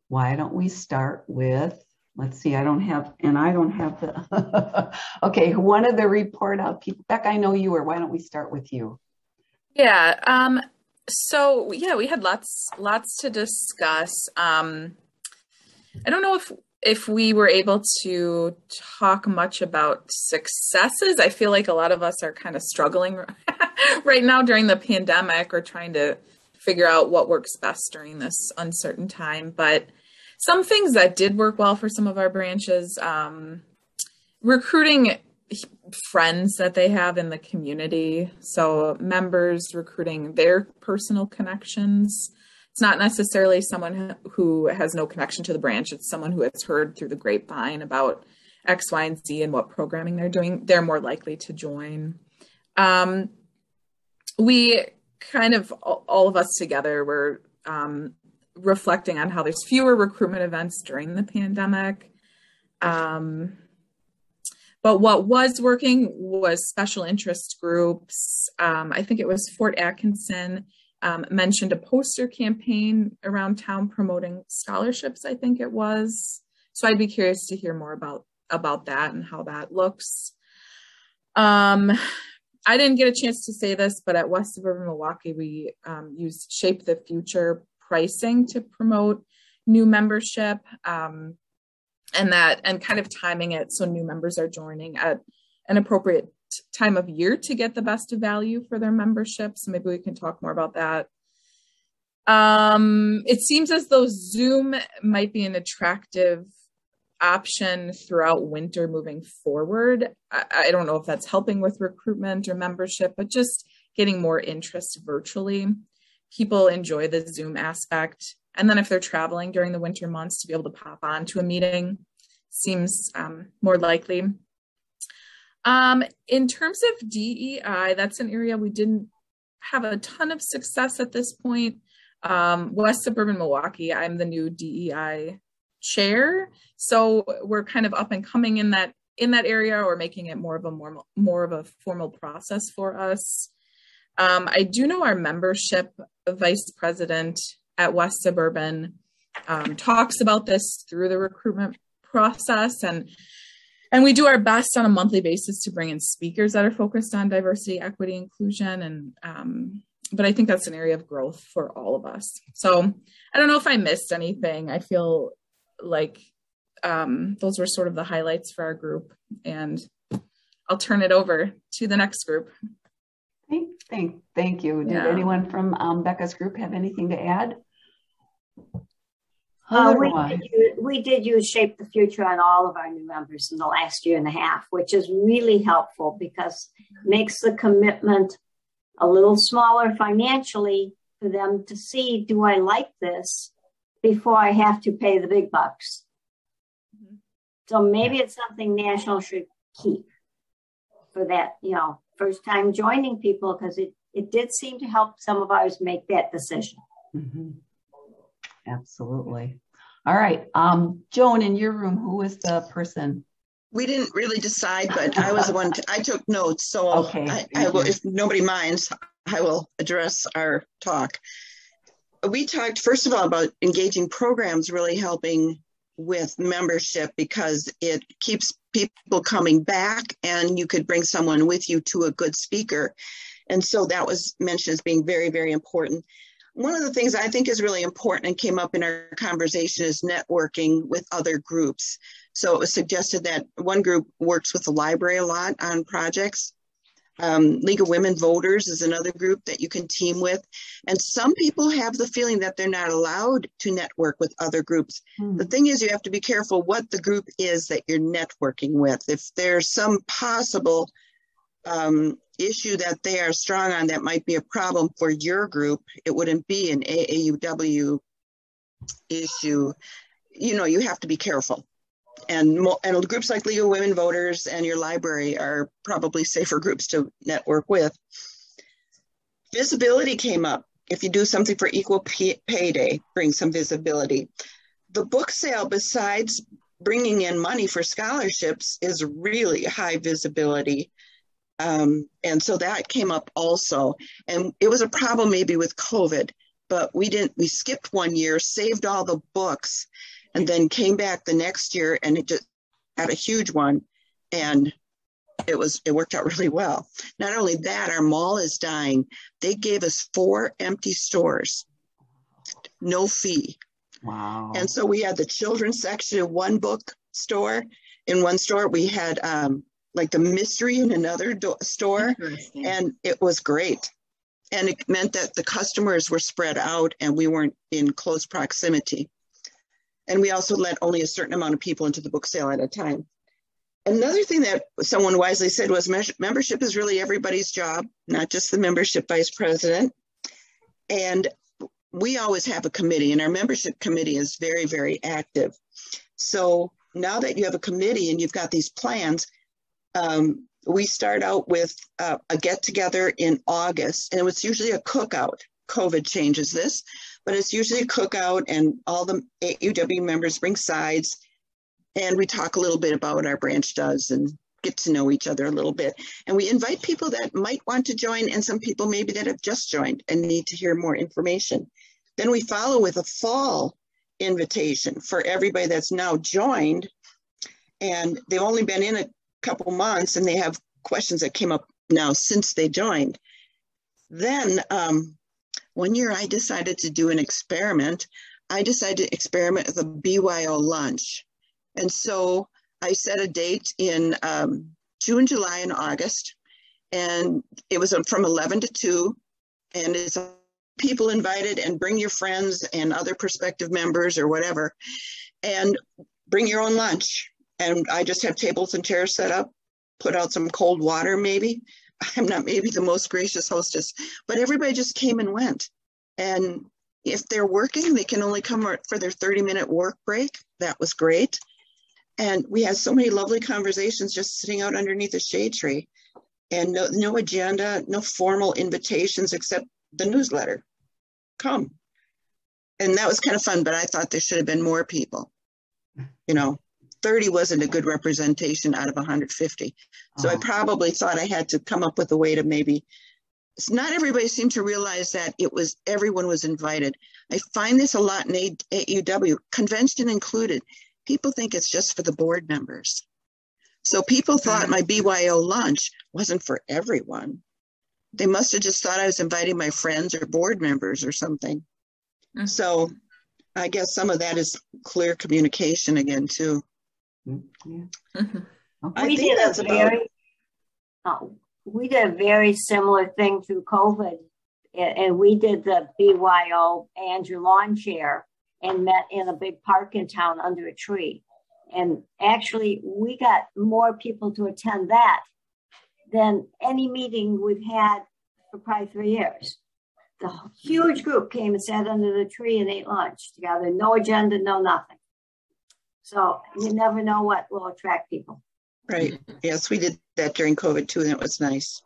why don't we start with, let's see, I don't have the, okay, one of the report out people. Beck, I know you were, why don't we start with you? Yeah. So yeah, we had lots to discuss. I don't know if we were able to talk much about successes. I feel like a lot of us are kind of struggling right now during the pandemic, or trying to figure out what works best during this uncertain time. But some things that did work well for some of our branches, recruiting friends that they have in the community. So members recruiting their personal connections. It's not necessarily someone who has no connection to the branch. It's someone who has heard through the grapevine about X, Y, and Z and what programming they're doing. They're more likely to join. We kind of, all of us together, were reflecting on how there's fewer recruitment events during the pandemic. But what was working was special interest groups. I think it was Fort Atkinson mentioned a poster campaign around town promoting scholarships, I think it was. So I'd be curious to hear more about that and how that looks. I didn't get a chance to say this, but at West Suburban Milwaukee, we used Shape the Future pricing to promote new membership. And kind of timing it so new members are joining at an appropriate time of year to get the best value for their membership. So maybe we can talk more about that. It seems as though Zoom might be an attractive option throughout winter moving forward. I don't know if that's helping with recruitment or membership, but just getting more interest virtually. People enjoy the Zoom aspect. And then if they're traveling during the winter months, to be able to pop on to a meeting seems more likely. In terms of DEI, that's an area we didn't have a ton of success at this point. West Suburban Milwaukee, I'm the new DEI chair. So we're kind of up and coming in that area, or making it more of a formal process for us. I do know our membership vice president at West Suburban talks about this through the recruitment process, and we do our best on a monthly basis to bring in speakers that are focused on diversity, equity, inclusion, and but I think that's an area of growth for all of us. So I don't know if I missed anything. I feel like those were sort of the highlights for our group, and I'll turn it over to the next group. Thank you. Did anyone from Becca's group have anything to add? We did use Shape the Future on all of our new members in the last year and a half, which is really helpful because it makes the commitment a little smaller financially for them to see, do I like this before I have to pay the big bucks? Mm-hmm. So maybe it's something National should keep for that, first time joining people, because it did seem to help some of ours make that decision. Mm-hmm. Absolutely. All right. Joan, in your room, who was the person? We didn't really decide, but I was the one, I took notes. So okay. I will, if nobody minds, I will address our talk. We talked, first of all, about engaging programs really helping with membership, because it keeps people coming back, and you could bring someone with you to a good speaker. And so that was mentioned as being very, very important. One of the things I think is really important and came up in our conversation is networking with other groups. So it was suggested that one group works with the library a lot on projects. League of Women Voters is another group that you can team with. And some people have the feeling that they're not allowed to network with other groups. The thing is, you have to be careful what the group is that you're networking with. If there's some possible issue that they are strong on that might be a problem for your group, it wouldn't be an AAUW issue. You know, you have to be careful. And groups like League of Women Voters and your library are probably safer groups to network with. Visibility came up. If you do something for Equal Pay Day, bring some visibility. The book sale, besides bringing in money for scholarships, is really high visibility. And so that came up also. And it was a problem maybe with COVID, but we skipped 1 year, saved all the books, and then came back the next year, and it just had a huge one. And it worked out really well. Not only that, our mall is dying. They gave us 4 empty stores, no fee. Wow. And so we had the children's section in one book store. In one store, we had like the mystery in another store, and it was great. And it meant that the customers were spread out and we weren't in close proximity. And we also let only a certain amount of people into the book sale at a time. Another thing that someone wisely said was membership is really everybody's job, not just the membership vice president. And we always have a committee, and our membership committee is very, very active. So now that you have a committee and you've got these plans, we start out with a get-together in August, and it was usually a cookout. COVID changes this, but it's usually a cookout, and all the AUW members bring sides, and we talk a little bit about what our branch does and get to know each other a little bit. And we invite people that might want to join, and some people maybe that have just joined and need to hear more information. Then we follow with a fall invitation for everybody that's now joined, and they've only been in a couple months, and they have questions that came up now since they joined. Then 1 year I decided to do an experiment. I decided to experiment with a BYO lunch. And so I set a date in June, July, and August, and it was from 11 to 2, and it's people invited, and bring your friends and other prospective members or whatever, and bring your own lunch. And I just have tables and chairs set up, put out some cold water maybe. I'm not maybe the most gracious hostess, but everybody just came and went. And if they're working, they can only come for their 30-minute work break. That was great. And we had so many lovely conversations just sitting out underneath a shade tree, and no agenda, no formal invitations except the newsletter. Come. And that was kind of fun, but I thought there should have been more people. You know, 30 wasn't a good representation out of 150. So I probably thought I had to come up with a way to maybe, not everybody seemed to realize that everyone was invited. I find this a lot in AUW, convention included. People think it's just for the board members. So people thought my BYO lunch wasn't for everyone. They must have just thought I was inviting my friends or board members or something. So I guess some of that is clear communication again, too. We did a very similar thing through COVID, and we did the BYO Andrew Lawn Chair and met in a big park in town under a tree. And actually, we got more people to attend that than any meeting we've had for probably 3 years. The huge group came and sat under the tree and ate lunch together. No agenda, no nothing. So you never know what will attract people. Right. Yes, we did that during COVID too, and it was nice.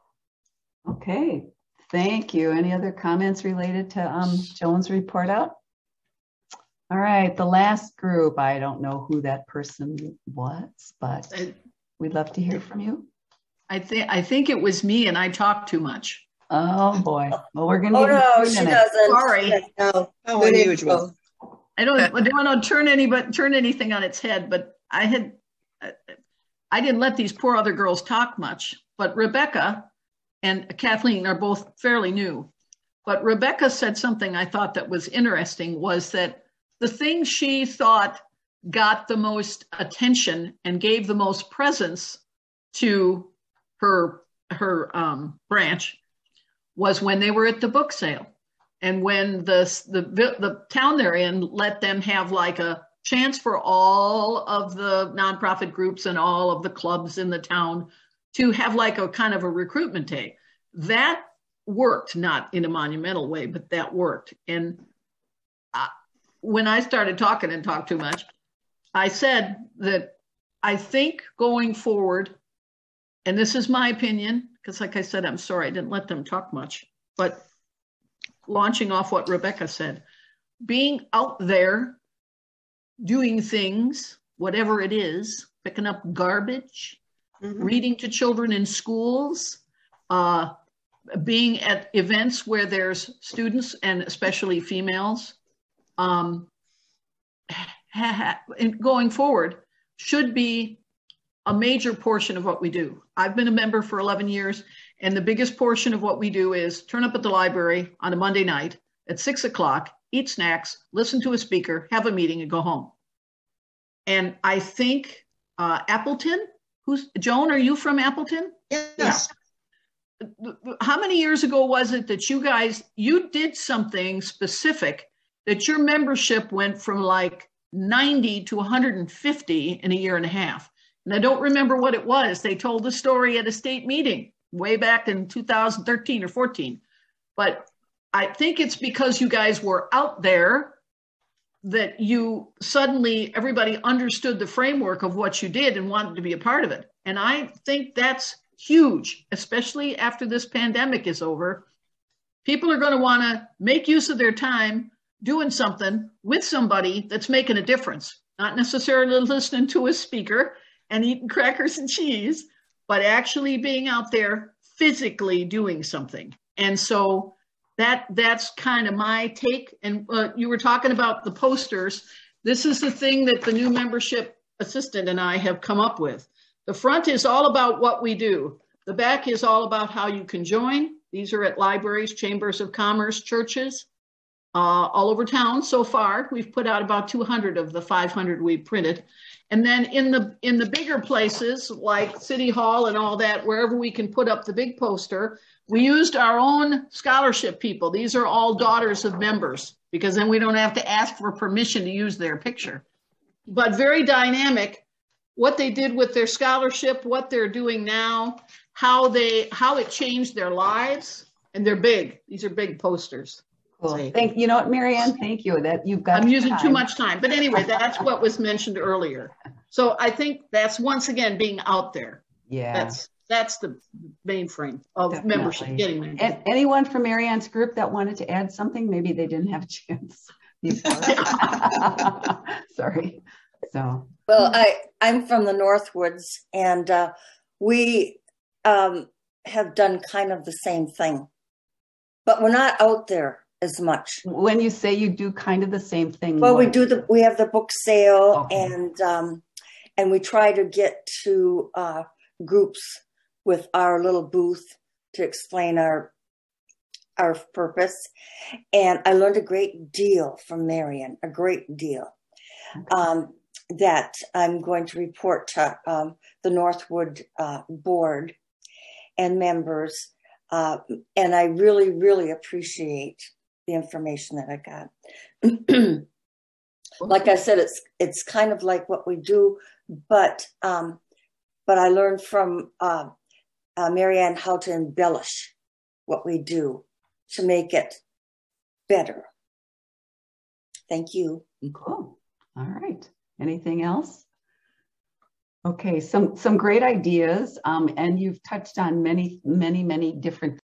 Okay. Thank you. Any other comments related to Joan's report out? All right. The last group, I don't know who that person was, but we'd love to hear from you. I think it was me, and I talked too much. Oh boy. Well, we're gonna. Oh no, she doesn't. Sorry. No. How unusual. I don't want to turn anything on its head, but I didn't let these poor other girls talk much. But Rebecca and Kathleen are both fairly new. But Rebecca said something I thought that was interesting, was that the thing she thought got the most attention and gave the most presence to her branch was when they were at the book sale, and when the town they're in let them have like a chance for all of the nonprofit groups and all of the clubs in the town to have like a kind of a recruitment day. That worked, not in a monumental way, but that worked. And when I started talking and talked too much, I said that I think going forward, and this is my opinion, because like I said, I'm sorry, I didn't let them talk much, but launching off what Rebecca said, being out there doing things, whatever it is, picking up garbage, reading to children in schools, being at events where there's students and especially females, and going forward should be a major portion of what we do. I've been a member for 11 years, and the biggest portion of what we do is turn up at the library on a Monday night at 6 o'clock, eat snacks, listen to a speaker, have a meeting, and go home. And I think Appleton, Joan, are you from Appleton? Yes. Yeah. How many years ago was it that you did something specific that your membership went from like 90 to 150 in a year and a half? And I don't remember what it was. They told the story at a state meeting way back in 2013 or 14. But I think it's because you guys were out there that you suddenly, everybody understood the framework of what you did and wanted to be a part of it. And I think that's huge, especially after this pandemic is over. People are going to want to make use of their time doing something with somebody that's making a difference, not necessarily listening to a speaker and eating crackers and cheese, but actually being out there physically doing something. And so that's kind of my take. And you were talking about the posters. This is the thing that the new membership assistant and I have come up with. The front is all about what we do. The back is all about how you can join. These are at libraries, chambers of commerce, churches, all over town. So far, we've put out about 200 of the 500 we printed. And then in the bigger places like City Hall and all that, wherever we can put up the big poster, we used our own scholarship people. These are all daughters of members, because then we don't have to ask for permission to use their picture. But very dynamic, what they did with their scholarship, what they're doing now, how it changed their lives, and they're big. These are big posters. Cool. You know what, Marianne, thank you that you've got. I'm using too much time, but anyway, that's what was mentioned earlier. So I think that's once again being out there. Yeah, that's the mainframe of Definitely. membership. Getting membership. And anyone from Marianne's group that wanted to add something, maybe they didn't have a chance. Sorry. So. Well, I'm from the Northwoods, and we have done kind of the same thing, but we're not out there as much. When you say you do kind of the same thing, well, we have the book sale, okay. And we try to get to groups with our little booth to explain our purpose. And I learned a great deal from Marian, a great deal. Okay. That I'm going to report to the Northwood board and members. And I really, really appreciate the information that I got. Like I said, it's kind of like what we do, but I learned from Marianne how to embellish what we do to make it better. Thank you. Cool. All right. Anything else? Okay, some great ideas, and you've touched on many different